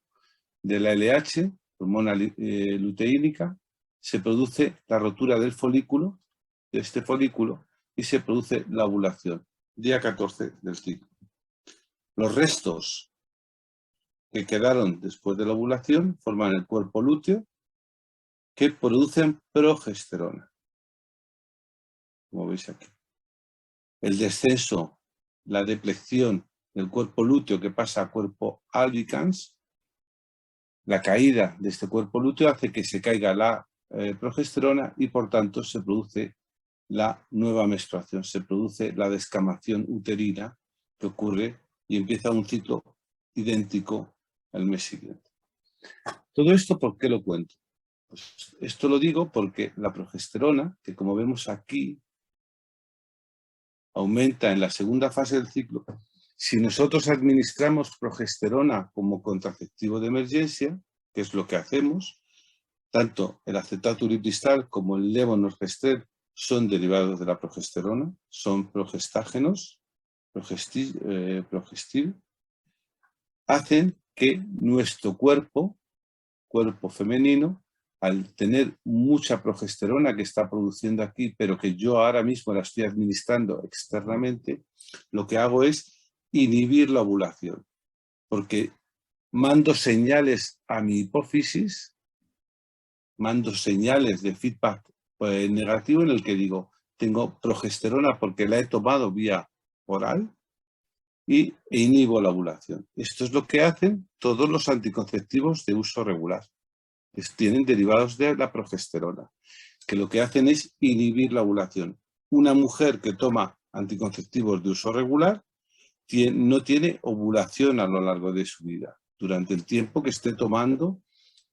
de la LH, hormona luteínica, se produce la rotura del folículo, de este folículo, y se produce la ovulación, día 14 del ciclo. Los restos que quedaron después de la ovulación forman el cuerpo lúteo, que producen progesterona, como veis aquí. El descenso, la deplección del cuerpo lúteo que pasa a cuerpo albicans, la caída de este cuerpo lúteo hace que se caiga la progesterona y por tanto se produce la nueva menstruación, se produce la descamación uterina que ocurre y empieza un ciclo idéntico al mes siguiente. Todo esto, ¿por qué lo cuento? Pues esto lo digo porque la progesterona, que como vemos aquí, aumenta en la segunda fase del ciclo. Si nosotros administramos progesterona como contraceptivo de emergencia, que es lo que hacemos, tanto el acetato uripristal como el levonorgestrel son derivados de la progesterona, son progestágenos, progestil, hacen que nuestro cuerpo femenino, al tener mucha progesterona que está produciendo aquí, pero que yo ahora mismo la estoy administrando externamente, lo que hago es inhibir la ovulación, porque mando señales a mi hipófisis, mando señales de feedback negativo en el que digo, tengo progesterona porque la he tomado vía oral e inhibo la ovulación. Esto es lo que hacen todos los anticonceptivos de uso regular. Tienen derivados de la progesterona, que lo que hacen es inhibir la ovulación. Una mujer que toma anticonceptivos de uso regular no tiene ovulación a lo largo de su vida, durante el tiempo que esté tomando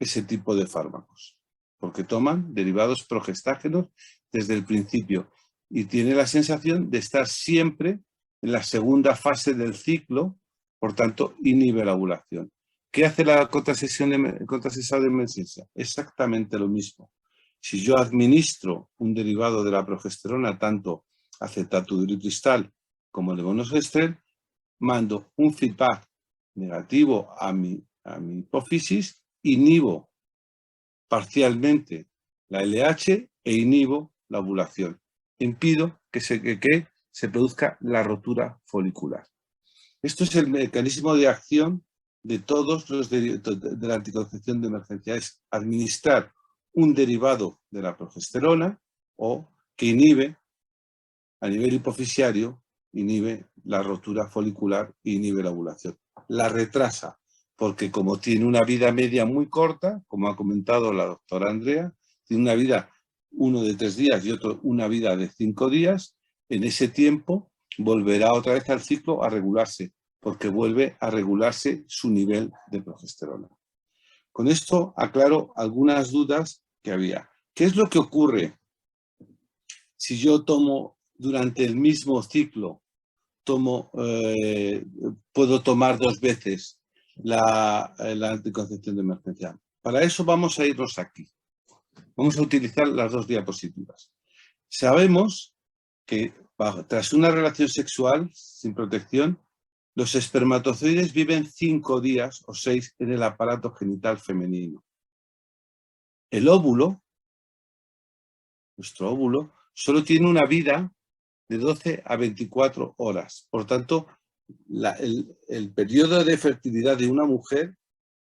ese tipo de fármacos, porque toman derivados progestágenos desde el principio y tiene la sensación de estar siempre en la segunda fase del ciclo, por tanto inhibe la ovulación. ¿Qué hace la contracesión de emergencia? Exactamente lo mismo. Si yo administro un derivado de la progesterona, tanto acetato uripristal como levonorgestrel, mando un feedback negativo a mi hipófisis, inhibo parcialmente la LH e inhibo la ovulación. Impido que se produzca la rotura folicular. Esto es el mecanismo de acción de todos los de la anticoncepción de emergencia, es administrar un derivado de la progesterona o que inhibe a nivel hipofisiario, inhibe la rotura folicular e inhibe la ovulación. La retrasa porque como tiene una vida media muy corta, como ha comentado la doctora Andrea, tiene una vida, uno de 3 días y otro una vida de 5 días, en ese tiempo volverá otra vez al ciclo a regularse, porque vuelve a regularse su nivel de progesterona. Con esto aclaro algunas dudas que había. ¿Qué es lo que ocurre si yo tomo durante el mismo ciclo, puedo tomar 2 veces la anticoncepción de emergencia? Para eso vamos a irnos aquí. Vamos a utilizar las 2 diapositivas. Sabemos que tras una relación sexual sin protección, los espermatozoides viven 5 días o 6 en el aparato genital femenino. El óvulo, nuestro óvulo, solo tiene una vida de 12 a 24 horas. Por tanto, el periodo de fertilidad de una mujer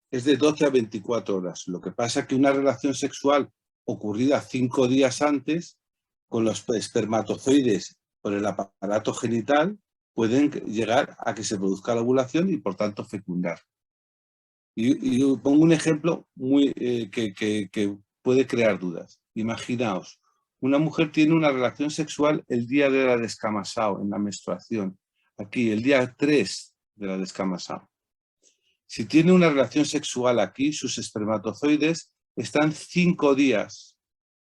es de 12 a 24 horas. Lo que pasa es que una relación sexual ocurrida 5 días antes, con los espermatozoides por el aparato genital, pueden llegar a que se produzca la ovulación y por tanto fecundar. Y yo pongo un ejemplo que puede crear dudas. Imaginaos Una mujer tiene una relación sexual el día de la descamasao, en la menstruación. Aquí, el día 3 de la descamasao. Si tiene una relación sexual aquí, sus espermatozoides están 5 días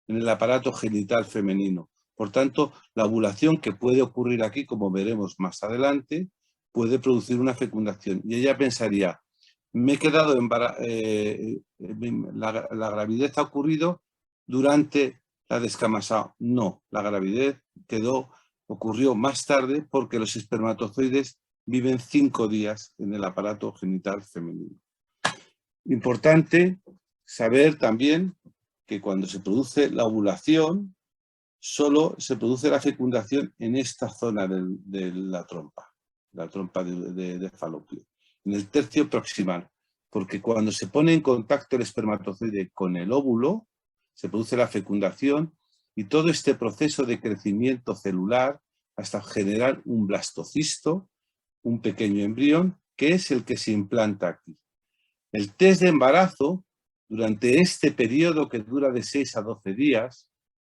en el aparato genital femenino. Por tanto, la ovulación que puede ocurrir aquí, como veremos más adelante, puede producir una fecundación. Y ella pensaría, me he quedado la gravidez ha ocurrido durante la descamasao. No, la gravidez ocurrió más tarde porque los espermatozoides viven 5 días en el aparato genital femenino. Importante saber también que cuando se produce la ovulación, solo se produce la fecundación en esta zona de la trompa de falopio, en el tercio proximal, porque cuando se pone en contacto el espermatozoide con el óvulo, se produce la fecundación y todo este proceso de crecimiento celular hasta generar un blastocisto, un pequeño embrión, que es el que se implanta aquí. El test de embarazo, durante este periodo que dura de 6 a 12 días,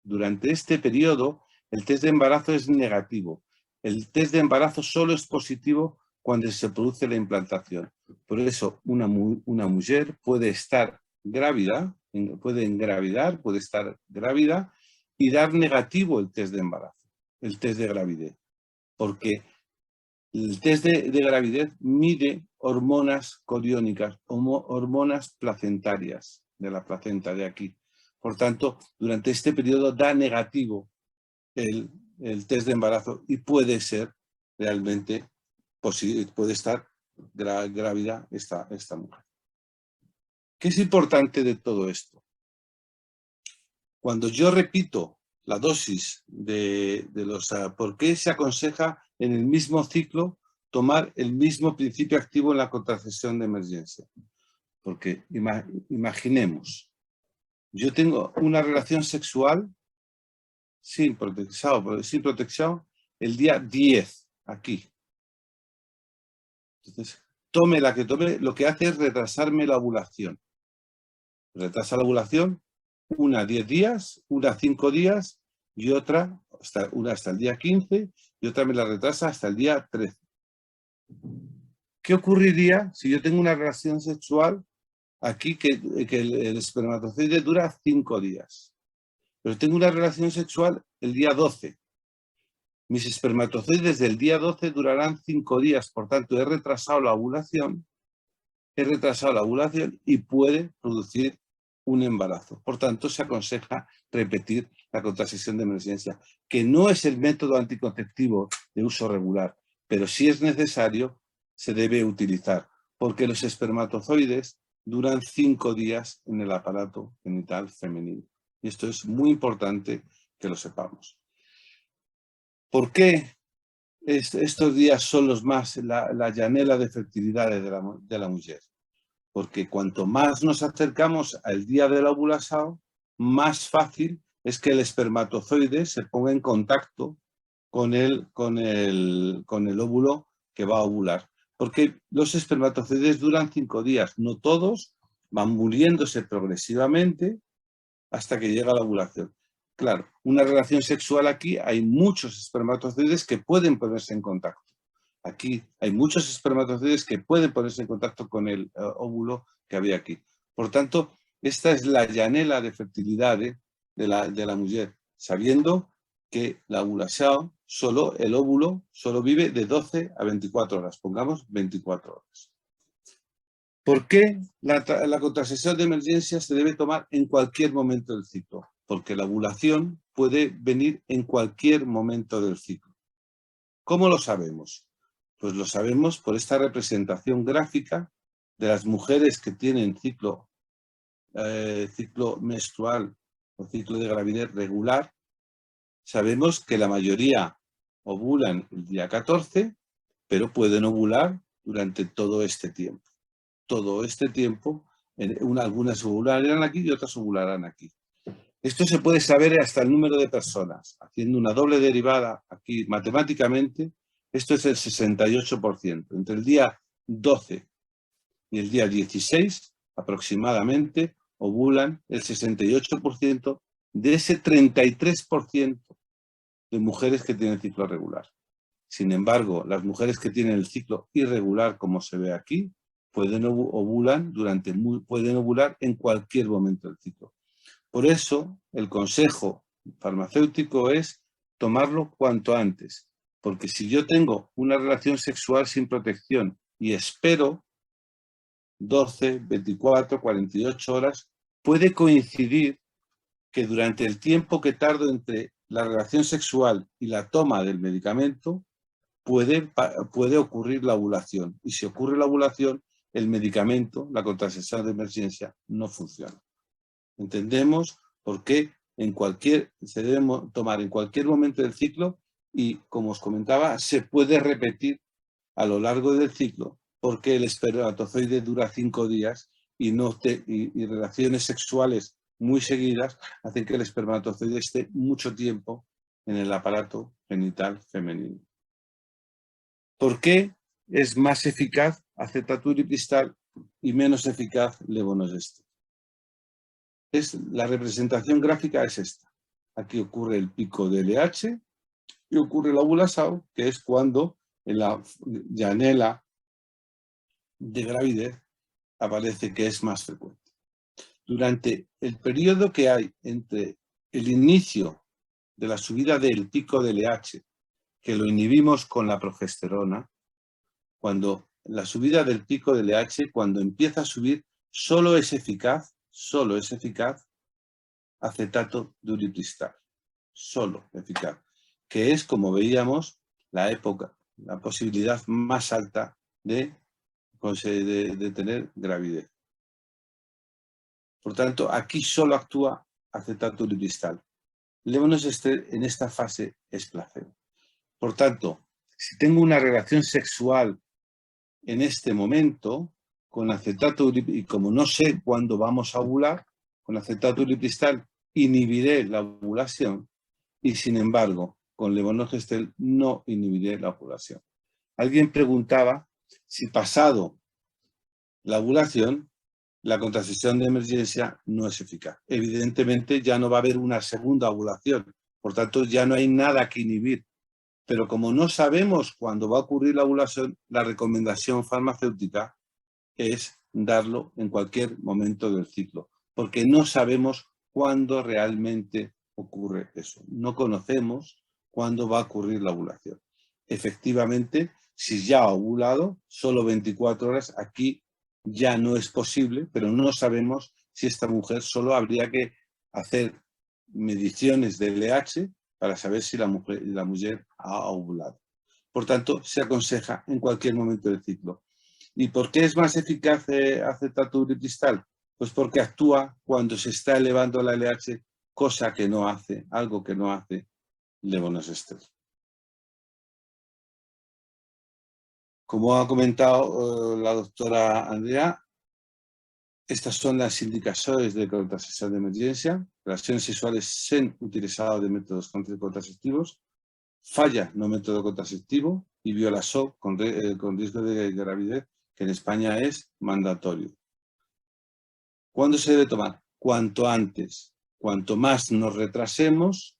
durante este periodo el test de embarazo es negativo. El test de embarazo solo es positivo cuando se produce la implantación. Por eso una mujer puede estar grávida, puede engravidar, puede estar grávida y dar negativo el test de embarazo, el test de gravidez. Porque el test de gravidez mide hormonas coriónicas, hormonas placentarias de la placenta de aquí. Por tanto, durante este periodo da negativo el test de embarazo y puede ser realmente posible, puede estar grávida esta mujer. ¿Qué es importante de todo esto? Cuando yo repito la dosis ¿por qué se aconseja en el mismo ciclo tomar el mismo principio activo en la contracesión de emergencia? Porque imaginemos, yo tengo una relación sexual sin protección el día 10, aquí. Entonces, tome la que tome, lo que hace es retrasarme la ovulación. Retrasa la ovulación, una 10 días, una 5 días y otra, una hasta el día 15 y otra me la retrasa hasta el día 13. ¿Qué ocurriría si yo tengo una relación sexual aquí que el espermatozoide dura 5 días? Pero tengo una relación sexual el día 12. Mis espermatozoides del día 12 durarán 5 días, por tanto he retrasado la ovulación y puede producir un embarazo. Por tanto, se aconseja repetir la contracesión de emergencia, que no es el método anticonceptivo de uso regular, pero si es necesario, se debe utilizar, porque los espermatozoides duran 5 días en el aparato genital femenino. Y esto es muy importante que lo sepamos. ¿Por qué estos días son los más, la llanela de fertilidad de la mujer? Porque cuanto más nos acercamos al día de la ovulación, más fácil es que el espermatozoide se ponga en contacto con el óvulo que va a ovular. Porque los espermatozoides duran 5 días, no todos, van muriéndose progresivamente hasta que llega la ovulación. Claro, una relación sexual aquí hay muchos espermatozoides que pueden ponerse en contacto. Aquí hay muchos espermatozoides que pueden ponerse en contacto con el óvulo que había aquí. Por tanto, esta es la llanela de fertilidad de la mujer, sabiendo que la ovulación, el óvulo, solo vive de 12 a 24 horas. Pongamos 24 horas. ¿Por qué la contracesión de emergencia se debe tomar en cualquier momento del ciclo? Porque la ovulación puede venir en cualquier momento del ciclo. ¿Cómo lo sabemos? Pues lo sabemos por esta representación gráfica de las mujeres que tienen ciclo menstrual o ciclo de gravidez regular. Sabemos que la mayoría ovulan el día 14, pero pueden ovular durante todo este tiempo. Todo este tiempo, algunas ovularán aquí y otras ovularán aquí. Esto se puede saber hasta el número de personas. Haciendo una doble derivada aquí matemáticamente, esto es el 68%. Entre el día 12 y el día 16, aproximadamente, ovulan el 68% de ese 33% de mujeres que tienen ciclo regular. Sin embargo, las mujeres que tienen el ciclo irregular, como se ve aquí, pueden ovular en cualquier momento del ciclo. Por eso, el consejo farmacéutico es tomarlo cuanto antes, porque si yo tengo una relación sexual sin protección y espero 12, 24, 48 horas, puede coincidir que durante el tiempo que tardo entre la relación sexual y la toma del medicamento, puede ocurrir la ovulación. Y si ocurre la ovulación, el medicamento, la contracepción de emergencia, no funciona. Entendemos por qué se debe tomar en cualquier momento del ciclo y, como os comentaba, se puede repetir a lo largo del ciclo porque el espermatozoide dura 5 días y relaciones sexuales muy seguidas hacen que el espermatozoide esté mucho tiempo en el aparato genital femenino. ¿Por qué es más eficaz acetato-ulipristal y menos eficaz levonorgestrel? La representación gráfica es esta. Aquí ocurre el pico de LH y ocurre la ovulación, que es cuando en la llanela de gravidez aparece que es más frecuente. Durante el periodo que hay entre el inicio de la subida del pico de LH, que lo inhibimos con la progesterona, cuando la subida del pico de LH, cuando empieza a subir, solo es eficaz acetato de ulipristal, solo eficaz, que es, como veíamos, la posibilidad más alta de tener gravidez. Por tanto, aquí solo actúa acetato ulipristal. Levonorgestrel en esta fase es placebo. Por tanto, si tengo una relación sexual en este momento con acetato ulipristal, y como no sé cuándo vamos a ovular, con acetato ulipristal inhibiré la ovulación y, sin embargo, con levonorgestrel no inhibiré la ovulación. Alguien preguntaba si pasado la ovulación, la contracepción de emergencia no es eficaz. Evidentemente ya no va a haber una segunda ovulación, por tanto ya no hay nada que inhibir. Pero como no sabemos cuándo va a ocurrir la ovulación, la recomendación farmacéutica es darlo en cualquier momento del ciclo, porque no sabemos cuándo realmente ocurre eso. No conocemos cuándo va a ocurrir la ovulación. Efectivamente, si ya ha ovulado, solo 24 horas, aquí ya no es posible, pero no sabemos si esta mujer solo habría que hacer mediciones de LH para saber si la mujer ha ovulado. Por tanto, se aconseja en cualquier momento del ciclo. ¿Y por qué es más eficaz acetato ulipristal? Pues porque actúa cuando se está elevando la LH, cosa que no hace, algo que no hace levonorgestrel. Como ha comentado la doctora Andrea, estas son las indicaciones de contracepción de emergencia, relaciones sexuales sin utilizado de métodos contraceptivos, falla no método contraceptivo y violación con riesgo de gravidez, que en España es mandatorio. ¿Cuándo se debe tomar? Cuanto antes. Cuanto más nos retrasemos,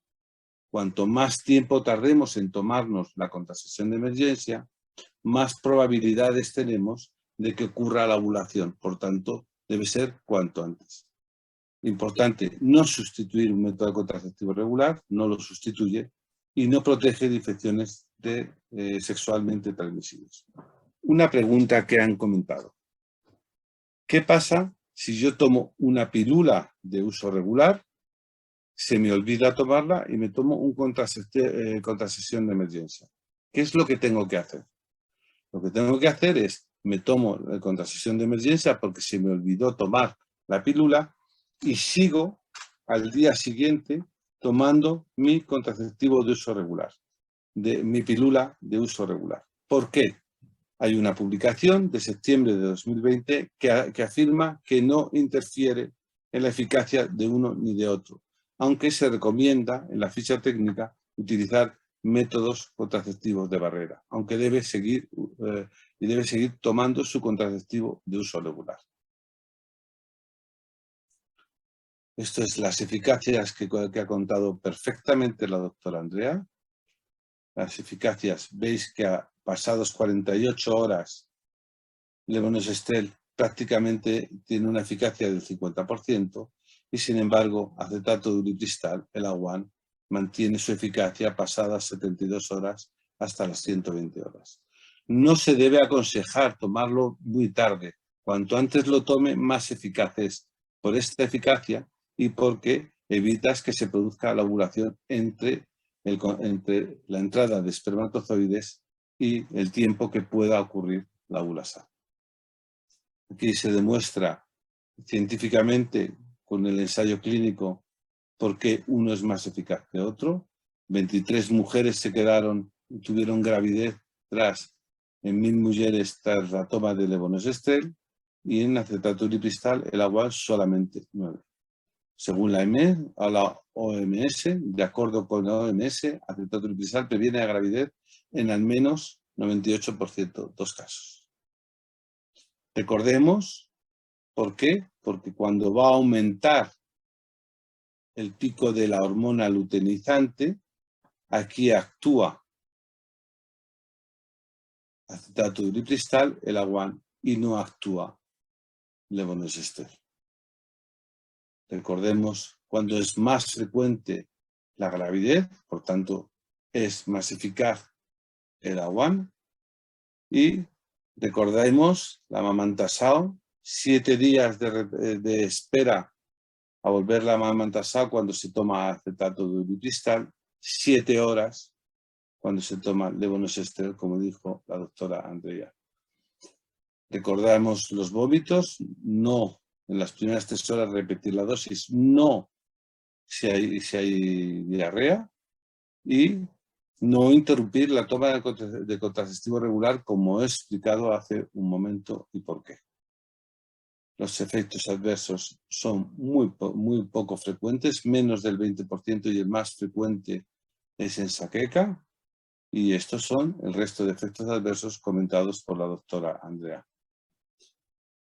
cuanto más tiempo tardemos en tomarnos la contracepción de emergencia, más probabilidades tenemos de que ocurra la ovulación. Por tanto, debe ser cuanto antes. Importante, no sustituir un método contraceptivo regular, no lo sustituye y no protege de infecciones sexualmente transmisibles. Una pregunta que han comentado. ¿Qué pasa si yo tomo una pilula de uso regular, se me olvida tomarla y me tomo un contracepción de emergencia? ¿Qué es lo que tengo que hacer? Lo que tengo que hacer es, me tomo la contracepción de emergencia porque se me olvidó tomar la pilula y sigo al día siguiente tomando mi contraceptivo de uso regular, mi pilula de uso regular. ¿Por qué? Hay una publicación de septiembre de 2020 que afirma que no interfiere en la eficacia de uno ni de otro, aunque se recomienda en la ficha técnica utilizar métodos contraceptivos de barrera, aunque debe seguir tomando su contraceptivo de uso regular. Esto es las eficacias que ha contado perfectamente la doctora Andrea. Las eficacias, veis que a pasados 48 horas, levonorgestrel prácticamente tiene una eficacia del 50% y sin embargo, acetato de ulipristal, el AWAN, mantiene su eficacia pasadas 72 horas hasta las 120 horas. No se debe aconsejar tomarlo muy tarde. Cuanto antes lo tome, más eficaz es por esta eficacia y porque evitas que se produzca la ovulación entre la entrada de espermatozoides y el tiempo que pueda ocurrir la ovulación. Aquí se demuestra científicamente con el ensayo clínico por qué uno es más eficaz que otro. 23 mujeres tuvieron gravidez en 1000 mujeres tras la toma de levonorgestrel y en acetato ulipristal el agua solamente 9. Según la OMS, de acuerdo con la OMS, acetato ulipristal previene la gravidez en al menos 98% de los casos. Recordemos, ¿por qué? Porque cuando va a aumentar el pico de la hormona luteinizante, aquí actúa acetato ulipristal, el AWAN, y no actúa levonorgestrel. Recordemos, cuando es más frecuente la gravidez, por tanto, es más eficaz el AWAN, y recordemos la amamantasao, 7 días de espera a volver la amamantasao cuando se toma acetato de ulipristal, 7 horas cuando se toma levonorgestrel, como dijo la doctora Andrea. Recordamos los vómitos, no en las primeras 3 horas repetir la dosis, no si hay diarrea, y no interrumpir la toma de contraceptivo regular, como he explicado hace un momento y por qué. Los efectos adversos son muy poco frecuentes, menos del 20%, y el más frecuente es enxaqueca, y estos son el resto de efectos adversos comentados por la doctora Andrea.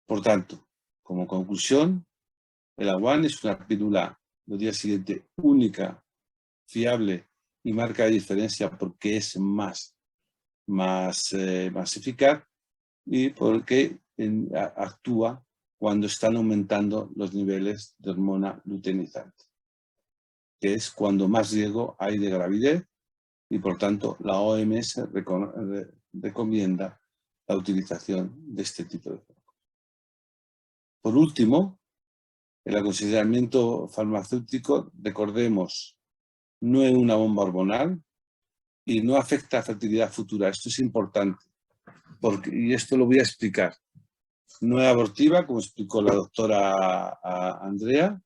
Por tanto, como conclusión, el AWAN es una píldora del día siguiente única, fiable y marca diferencia porque es más eficaz y porque actúa cuando están aumentando los niveles de hormona luteinizante, que es cuando más riesgo hay de gravidez, y por tanto la OMS recomienda la utilización de este tipo de fármacos. Por último, el aconsejamiento farmacéutico, recordemos, no es una bomba hormonal y no afecta a fertilidad futura. Esto es importante, y esto lo voy a explicar. No es abortiva, como explicó la doctora Andrea,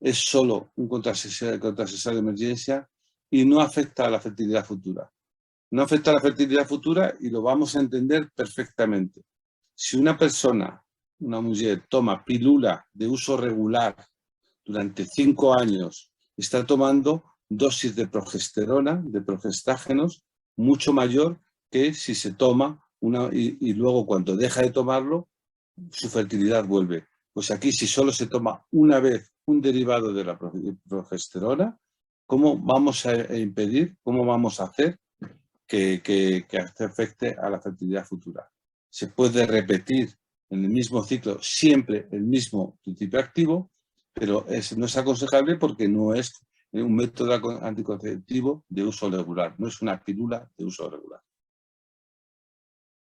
es solo un contrasexual de emergencia y no afecta a la fertilidad futura. No afecta a la fertilidad futura y lo vamos a entender perfectamente. Si una persona, una mujer, toma píldora de uso regular durante 5 años, está tomando dosis de progesterona, de progestágenos, mucho mayor que si se toma y luego cuando deja de tomarlo, su fertilidad vuelve. Pues aquí, si solo se toma una vez un derivado de la progesterona, ¿cómo vamos a impedir, cómo vamos a hacer que afecte a la fertilidad futura? Se puede repetir en el mismo ciclo siempre el mismo principio activo, pero no es aconsejable porque no es un método anticonceptivo de uso regular, no es una píldora de uso regular.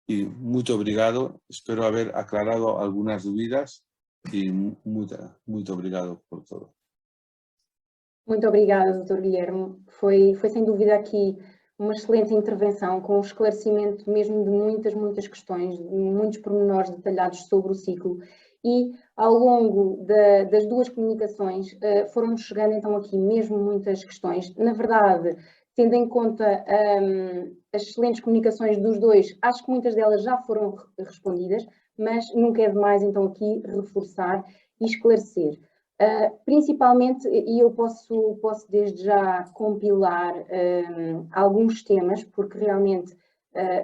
Y mucho obrigado, espero haber aclarado algunas dudas y muito obrigado por todo. Muito obrigada, Dr. Guilherme. Foi sem dúvida aqui uma excelente intervenção, com o esclarecimento mesmo de muitas questões, muitos pormenores detalhados sobre o ciclo. E ao longo das 2 comunicações foram-nos chegando então aqui mesmo muitas questões. Na verdade, tendo em conta as excelentes comunicações dos 2, acho que muitas delas já foram respondidas, mas nunca é demais então aqui reforçar e esclarecer. Principalmente, e eu posso desde já compilar alguns temas, porque realmente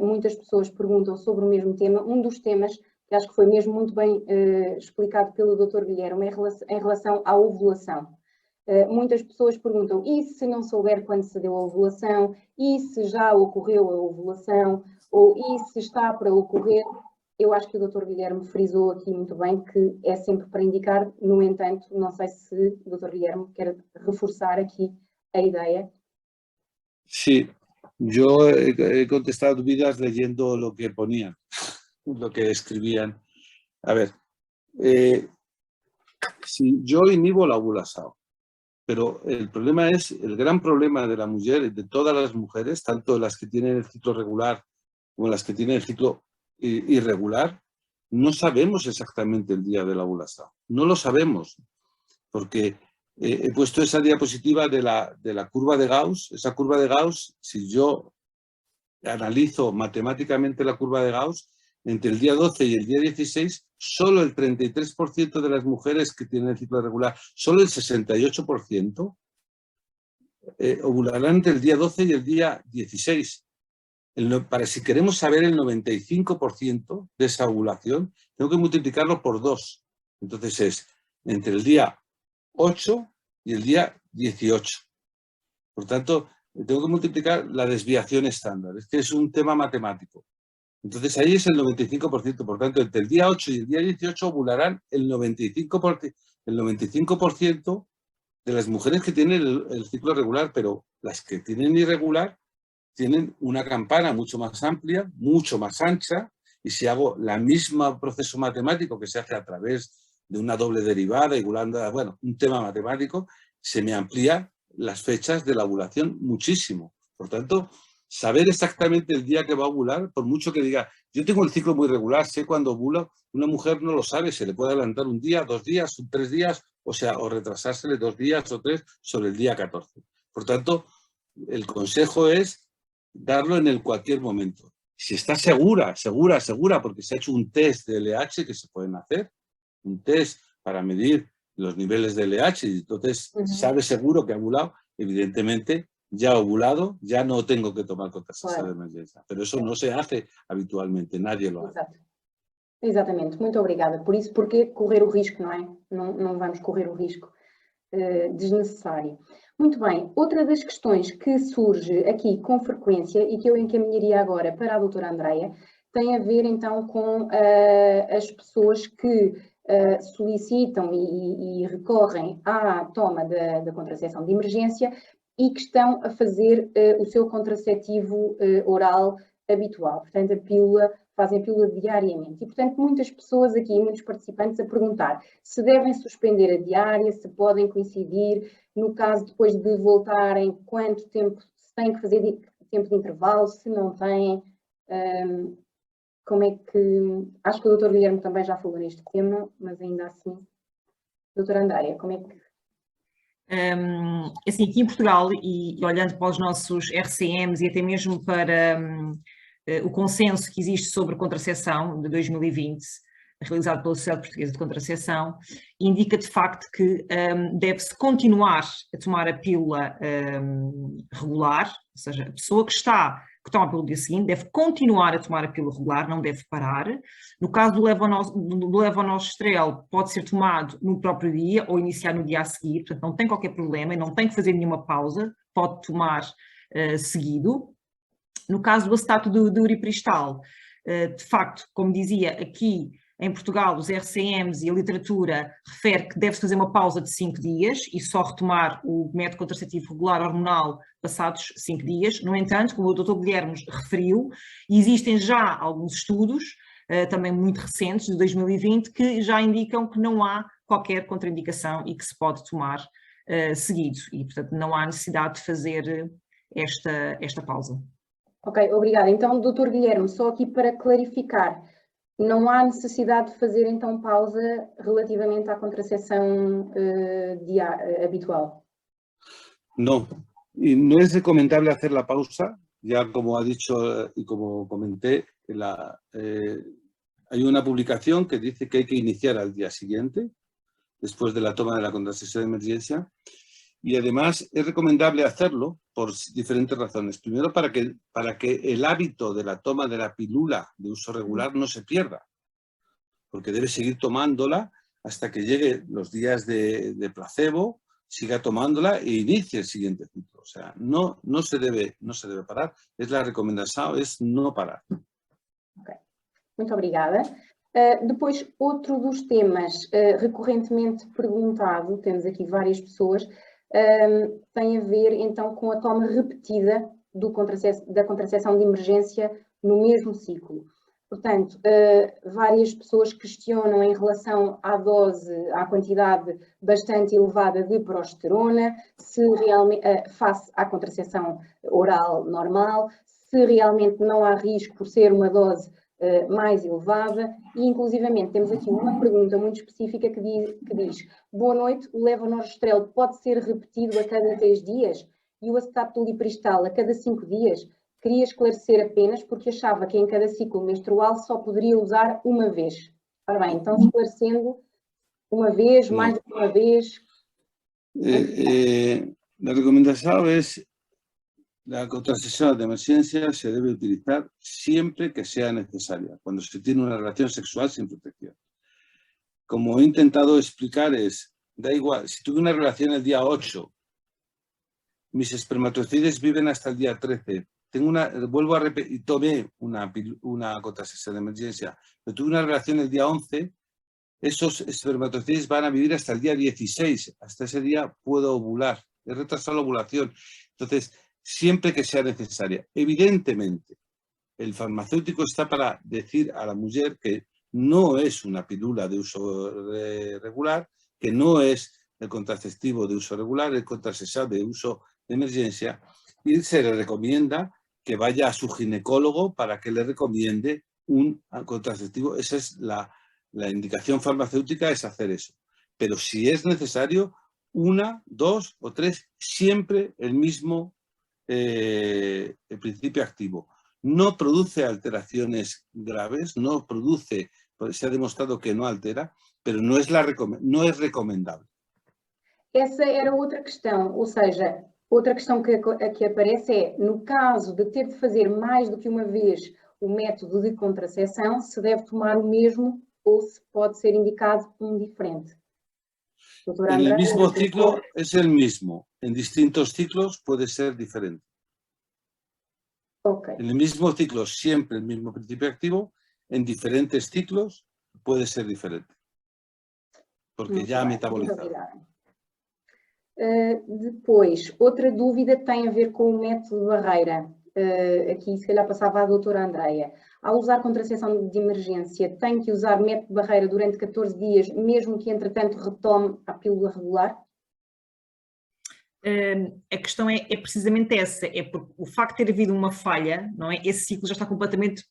muitas pessoas perguntam sobre o mesmo tema. Um dos temas que acho que foi mesmo muito bem explicado pelo Dr. Guilherme, em relação à ovulação. Muitas pessoas perguntam, e se não souber quando se deu a ovulação? E se já ocorreu a ovulação? Ou e se está para ocorrer? Eu acho que o Dr. Guilherme frisou aqui muito bem que é sempre para indicar, no entanto, não sei se o Dr. Guilherme quer reforçar aqui a ideia. Sí, yo he contestado dudas leyendo lo que ponían, lo que escribían. A ver, si yo inhibo la ovulación, pero el problema es, el gran problema de la mujer, de todas las mujeres, tanto las que tienen el ciclo regular como las que tienen el ciclo irregular, no sabemos exactamente el día de la ovulación. No lo sabemos, porque he puesto esa diapositiva de la curva de Gauss. Esa curva de Gauss, si yo analizo matemáticamente la curva de Gauss, entre el día 12 y el día 16, solo el 33% de las mujeres que tienen el ciclo regular, solo el 68% ovularán entre el día 12 y el día 16. Para si queremos saber el 95% de esa ovulación, tengo que multiplicarlo por 2. Entonces es entre el día 8 y el día 18. Por tanto, tengo que multiplicar la desviación estándar. Es que es un tema matemático. Entonces ahí es el 95%. Por tanto, entre el día 8 y el día 18 ovularán el 95% de las mujeres que tienen el ciclo regular, pero las que tienen irregular tienen una campana mucho más amplia, mucho más ancha, y si hago la misma proceso matemático que se hace a través de una doble derivada, igualando, bueno, un tema matemático, se me amplía las fechas de la ovulación muchísimo. Por tanto, saber exactamente el día que va a ovular, por mucho que diga, yo tengo el ciclo muy regular, sé cuándo ovula, una mujer no lo sabe, se le puede adelantar un día, 2 días, 3 días, o retrasársele 2 días o 3 sobre el día 14. Por tanto, el consejo es darlo en cualquier momento. Si está segura, porque se ha hecho un test de LH que se pueden hacer, un test para medir los niveles de LH, y entonces sabe seguro que ha ovulado, evidentemente ya ha ovulado, ya no tengo que tomar contracepción de emergencia. Pero eso no se hace habitualmente, nadie lo hace. Exato. Exatamente, muito obrigada. Por isso, porque correr o risco, não é? Não vamos correr o risco desnecessário. Muito bem, outra das questões que surge aqui com frequência e que eu encaminharia agora para a doutora Andreia tem a ver então com as pessoas que solicitam e recorrem à toma da contracepção de emergência e que estão a fazer o seu contraceptivo oral habitual, portanto fazem a pílula diariamente. E, portanto, muitas pessoas aqui, muitos participantes a perguntar se devem suspender a diária, se podem coincidir, no caso depois de voltarem, quanto tempo, se têm que fazer tempo de intervalo, se não têm, como é que... Acho que o Dr. Guilherme também já falou neste tema, mas ainda assim, doutora Andreia, como é que... Assim, aqui em Portugal, e olhando para os nossos RCMs e até mesmo para o consenso que existe sobre contracepção de 2020, realizado pela Sociedade Portuguesa de Contracepção, indica de facto que deve-se continuar a tomar a pílula regular, ou seja, a pessoa que toma a pílula no dia seguinte deve continuar a tomar a pílula regular, não deve parar. No caso do levonorgestrel, pode ser tomado no próprio dia ou iniciar no dia a seguir, portanto não tem qualquer problema e não tem que fazer nenhuma pausa, pode tomar seguido. No caso do acetato de uripristal, de facto, como dizia, aqui em Portugal os RCMs e a literatura refere que deve-se fazer uma pausa de 5 dias e só retomar o método contraceptivo regular hormonal passados 5 dias. No entanto, como o Dr. Guilherme referiu, existem já alguns estudos, também muito recentes, de 2020, que já indicam que não há qualquer contraindicação e que se pode tomar seguido. E, portanto, não há necessidade de fazer esta pausa. Ok, obrigada. Então, Dr. Guilherme, só aqui para clarificar, não há necessidade de fazer então pausa relativamente à contracepção habitual? No, y no es recomendable hacer la pausa, ya como ha dicho y como comenté, hay una publicación que dice que hay que iniciar al día siguiente, después de la toma de la contracepción de emergencia. Y además es recomendable hacerlo por diferentes razones. Primero, para que el hábito de la toma de la pílula de uso regular no se pierda. porque debe seguir tomándola hasta que llegue los días de placebo, siga tomándola e inicie el siguiente ciclo. O sea, no se debe parar. La recomendação é não parar. Ok, muito obrigada. Depois, outro dos temas recorrentemente perguntado, temos aqui várias pessoas, tem a ver então com a toma repetida da contracepção de emergência no mesmo ciclo. Portanto, várias pessoas questionam em relação à dose, à quantidade bastante elevada de progesterona, se realmente, face à contracepção oral normal, se realmente não há risco por ser uma dose mais elevada, e inclusivamente temos aqui uma pergunta muito específica que diz: boa noite, o levonorgestrel pode ser repetido a cada 3 dias e o acetato de lipiristal a cada 5 dias? Queria esclarecer apenas porque achava que em cada ciclo menstrual só poderia usar uma vez. Ora bem, então esclarecendo, uma vez, mais de uma vez. La recomendación es: la contracepción de emergencia se debe utilizar siempre que sea necesaria, cuando se tiene una relación sexual sin protección. Como he intentado explicar, da igual, si tuve una relación el día 8, mis espermatozoides viven hasta el día 13, vuelvo a repetir, tomé una contracepción de emergencia, pero tuve una relación el día 11, esos espermatozoides van a vivir hasta el día 16, hasta ese día puedo ovular, he retrasado la ovulación. Entonces, siempre que sea necesaria. Evidentemente, el farmacéutico está para decir a la mujer que no es una pilula de uso regular, que no es el contraceptivo de uso regular, el contraceptivo de uso de emergencia, y se le recomienda que vaya a su ginecólogo para que le recomiende un contraceptivo. Esa es la indicación farmacéutica, es hacer eso. Pero si es necesario, 1, 2 o 3, siempre el mismo el principio activo. No produce alteraciones graves, no produce, se ha demostrado que no altera, pero no es recomendable. Essa era outra questão, ou seja, outra questão que aparece é, no caso de ter de fazer mais do que uma vez o método de contracepção, se deve tomar o mesmo ou se pode ser indicado um diferente. En el mismo ciclo es el mismo, en distintos ciclos puede ser diferente. Okay. En el mismo ciclo siempre el mismo principio activo, en diferentes ciclos puede ser diferente, porque ya ha metabolizado. Depois, outra dúvida tem a ver com o método barreira. Aqui, se calhar, passava à doutora Andreia. Ao usar contracepção de emergência, tem que usar método barreira durante 14 dias, mesmo que, entretanto, retome a pílula regular? A questão é precisamente essa, é porque o facto de ter havido uma falha, não é? Esse ciclo já está completamente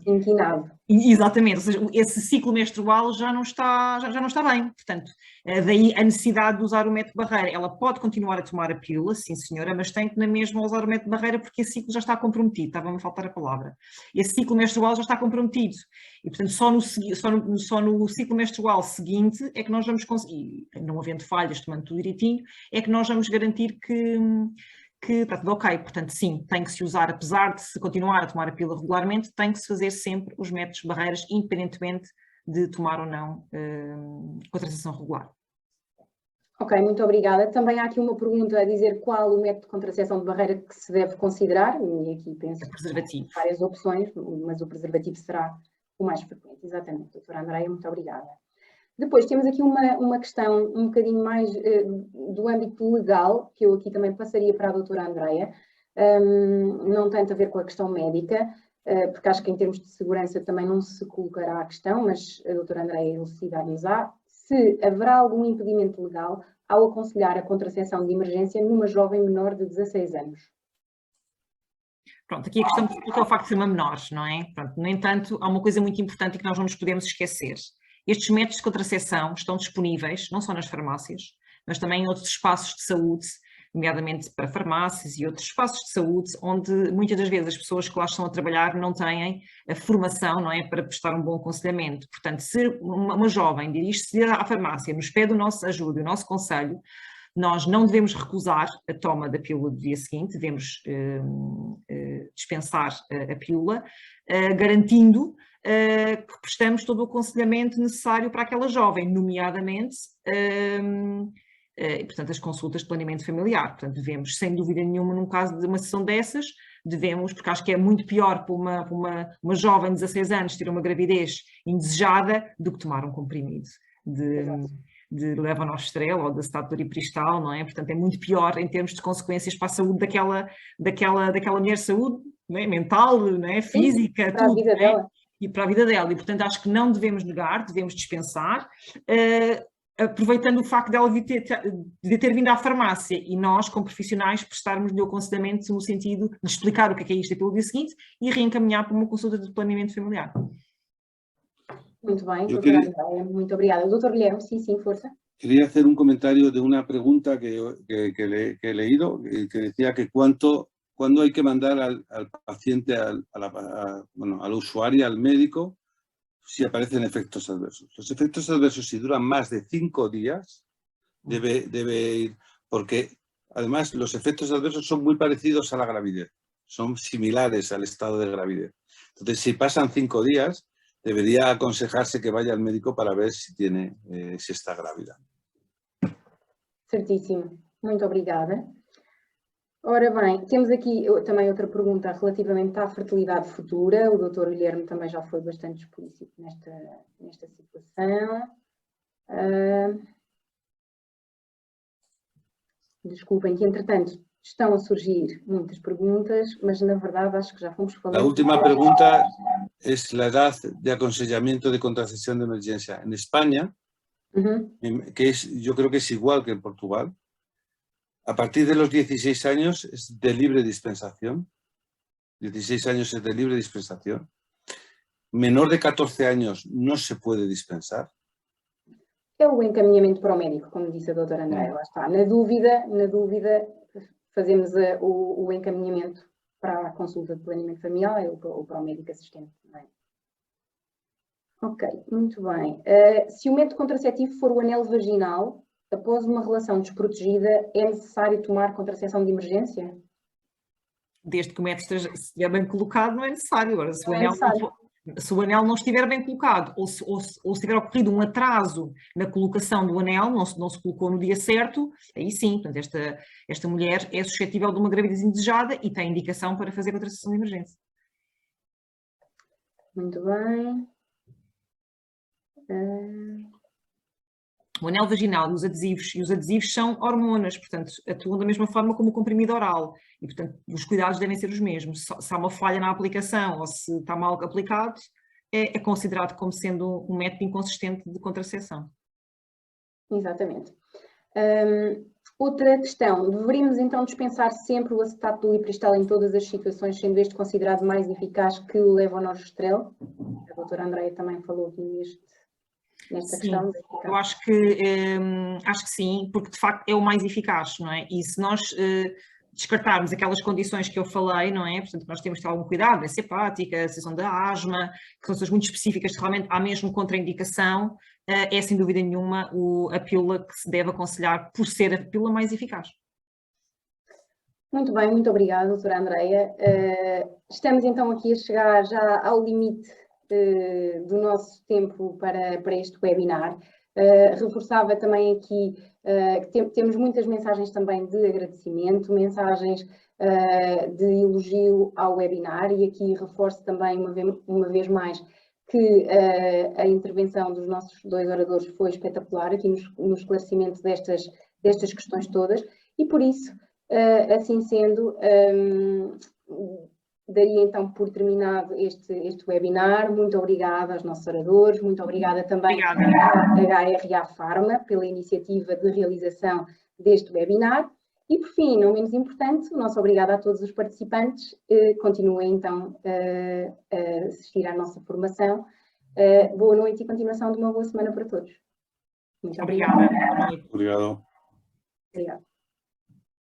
inquinado. Exatamente, ou seja, esse ciclo menstrual já não está bem, portanto, daí a necessidade de usar o método barreira. Ela pode continuar a tomar a pílula, sim senhora, mas tem que na mesma usar o método barreira porque esse ciclo já está comprometido, estava-me a faltar a palavra. Esse ciclo menstrual já está comprometido e, portanto, só no ciclo menstrual seguinte é que nós vamos conseguir, não havendo falhas, tomando tudo direitinho, é que nós vamos garantir que está tudo ok. Portanto, sim, tem que se usar, apesar de se continuar a tomar a pílula regularmente, tem que se fazer sempre os métodos barreiras, independentemente de tomar ou não contracepção regular. Ok, muito obrigada. Também há aqui uma pergunta a dizer qual o método de contracepção de barreira que se deve considerar, e aqui penso preservativo. Várias opções, mas o preservativo será o mais frequente. Exatamente, doutora Andreia, muito obrigada. Depois temos aqui uma questão um bocadinho mais do âmbito legal, que eu aqui também passaria para a doutora Andreia, não tanto a ver com a questão médica, porque acho que em termos de segurança também não se colocará a questão, mas a doutora Andreia elucidar-nos-á se haverá algum impedimento legal ao aconselhar a contracepção de emergência numa jovem menor de 16 anos. Pronto, aqui a questão é o facto de ser uma menor, não é? Pronto, no entanto, há uma coisa muito importante que nós não nos podemos esquecer. Estes métodos de contracepção estão disponíveis, não só nas farmácias, mas também em outros espaços de saúde, nomeadamente para farmácias e outros espaços de saúde, onde muitas das vezes as pessoas que lá estão a trabalhar não têm a formação, não é, para prestar um bom aconselhamento. Portanto, se uma jovem dirige-se à farmácia, nos pede o nosso ajuda, o nosso conselho, nós não devemos recusar a toma da pílula do dia seguinte, devemos dispensar a pílula, garantindo que prestamos todo o aconselhamento necessário para aquela jovem, nomeadamente, portanto, as consultas de planeamento familiar. Portanto, devemos, sem dúvida nenhuma, num caso de uma sessão dessas, devemos, porque acho que é muito pior para uma jovem de 16 anos ter uma gravidez indesejada do que tomar um comprimido de levonorgestrel ou de acetato de doriperistal, não é? Portanto, é muito pior em termos de consequências para a saúde daquela mulher, saúde, não é? Mental, não é? Física, para tudo, a vida dela. E para a vida dela. E, portanto, acho que não devemos negar, devemos dispensar, aproveitando o facto dela de ter vindo à farmácia e nós, como profissionais, prestarmos-lhe o aconselhamento no sentido de explicar o que é isto pelo dia seguinte e reencaminhar para uma consulta de planeamento familiar. Muito bem, doutora Andreia, muito obrigada. Doutor Guilherme, sim, força. Quería hacer un comentario de una pregunta que he leído, que decía que cuándo hay que mandar al paciente, al usuario, al médico, si aparecen efectos adversos. Los efectos adversos, si duran más de 5 días, debe ir, porque además los efectos adversos son muy parecidos a la gravidez, son similares al estado de gravidez. Entonces, si pasan 5 días, deveria aconselhar-se que vaya ao médico para ver se está grávida. Certíssimo. Muito obrigada. Ora bem, temos aqui também outra pergunta relativamente à fertilidade futura. O Dr. Guilherme também já foi bastante explícito nesta situação. Desculpem que, entretanto, estão a surgir muitas perguntas, mas na verdade acho que já fomos falando. A última pregunta es la edad de aconsellamiento de contracción de emergencia. En España, que yo creo que es igual que en Portugal, a partir de los 16 años es de libre dispensación. 16 años es de libre dispensación. Menor de 14 años no se puede dispensar. É o encaminhamento para o médico, como disse a doutora Andreia, lá está. Na dúvida, fazemos o encaminhamento para a consulta de planeamento familiar ou para o médico assistente. Não é? Ok, muito bem. Se o método contraceptivo for o anel vaginal, após uma relação desprotegida, é necessário tomar contracepção de emergência? Desde que o método estiver bem colocado, não é necessário. Agora, se o anel não estiver bem colocado ou se tiver ocorrido um atraso na colocação do anel, não se colocou no dia certo, aí sim, portanto, esta mulher é suscetível de uma gravidez indesejada e tem indicação para fazer contracepção de emergência. Muito bem. O anel vaginal e os adesivos são hormonas, portanto, atuam da mesma forma como o comprimido oral e, portanto, os cuidados devem ser os mesmos. Se há uma falha na aplicação ou se está mal aplicado, é considerado como sendo um método inconsistente de contracepção. Exatamente. Outra questão, deveríamos então dispensar sempre o acetato de doliperistal em todas as situações, sendo este considerado mais eficaz que o levonorgestrel? A doutora Andreia também falou aqui nesta questão. Eu acho que sim, porque de facto é o mais eficaz, não é? E se nós descartarmos aquelas condições que eu falei, não é? Portanto, nós temos que ter algum cuidado, doença hepática, a situação da asma, que são coisas muito específicas que realmente há mesmo contraindicação, é sem dúvida nenhuma a pílula que se deve aconselhar por ser a pílula mais eficaz. Muito bem, muito obrigada, doutora Andreia. Estamos então aqui a chegar já ao limite do nosso tempo para este webinar. Reforçava também aqui que temos muitas mensagens também de agradecimento, mensagens de elogio ao webinar e aqui reforço também uma vez mais que a intervenção dos nossos 2 oradores foi espetacular aqui no esclarecimento destas questões todas e por isso, assim sendo, daria então por terminado este webinar. Muito obrigada aos nossos oradores, muito obrigada também à HRA Pharma pela iniciativa de realização deste webinar e por fim, não menos importante, o nosso obrigado a todos os participantes. Continuem então a assistir à nossa formação. Boa noite e continuação de uma boa semana para todos. Muito obrigada. Obrigado. Obrigada.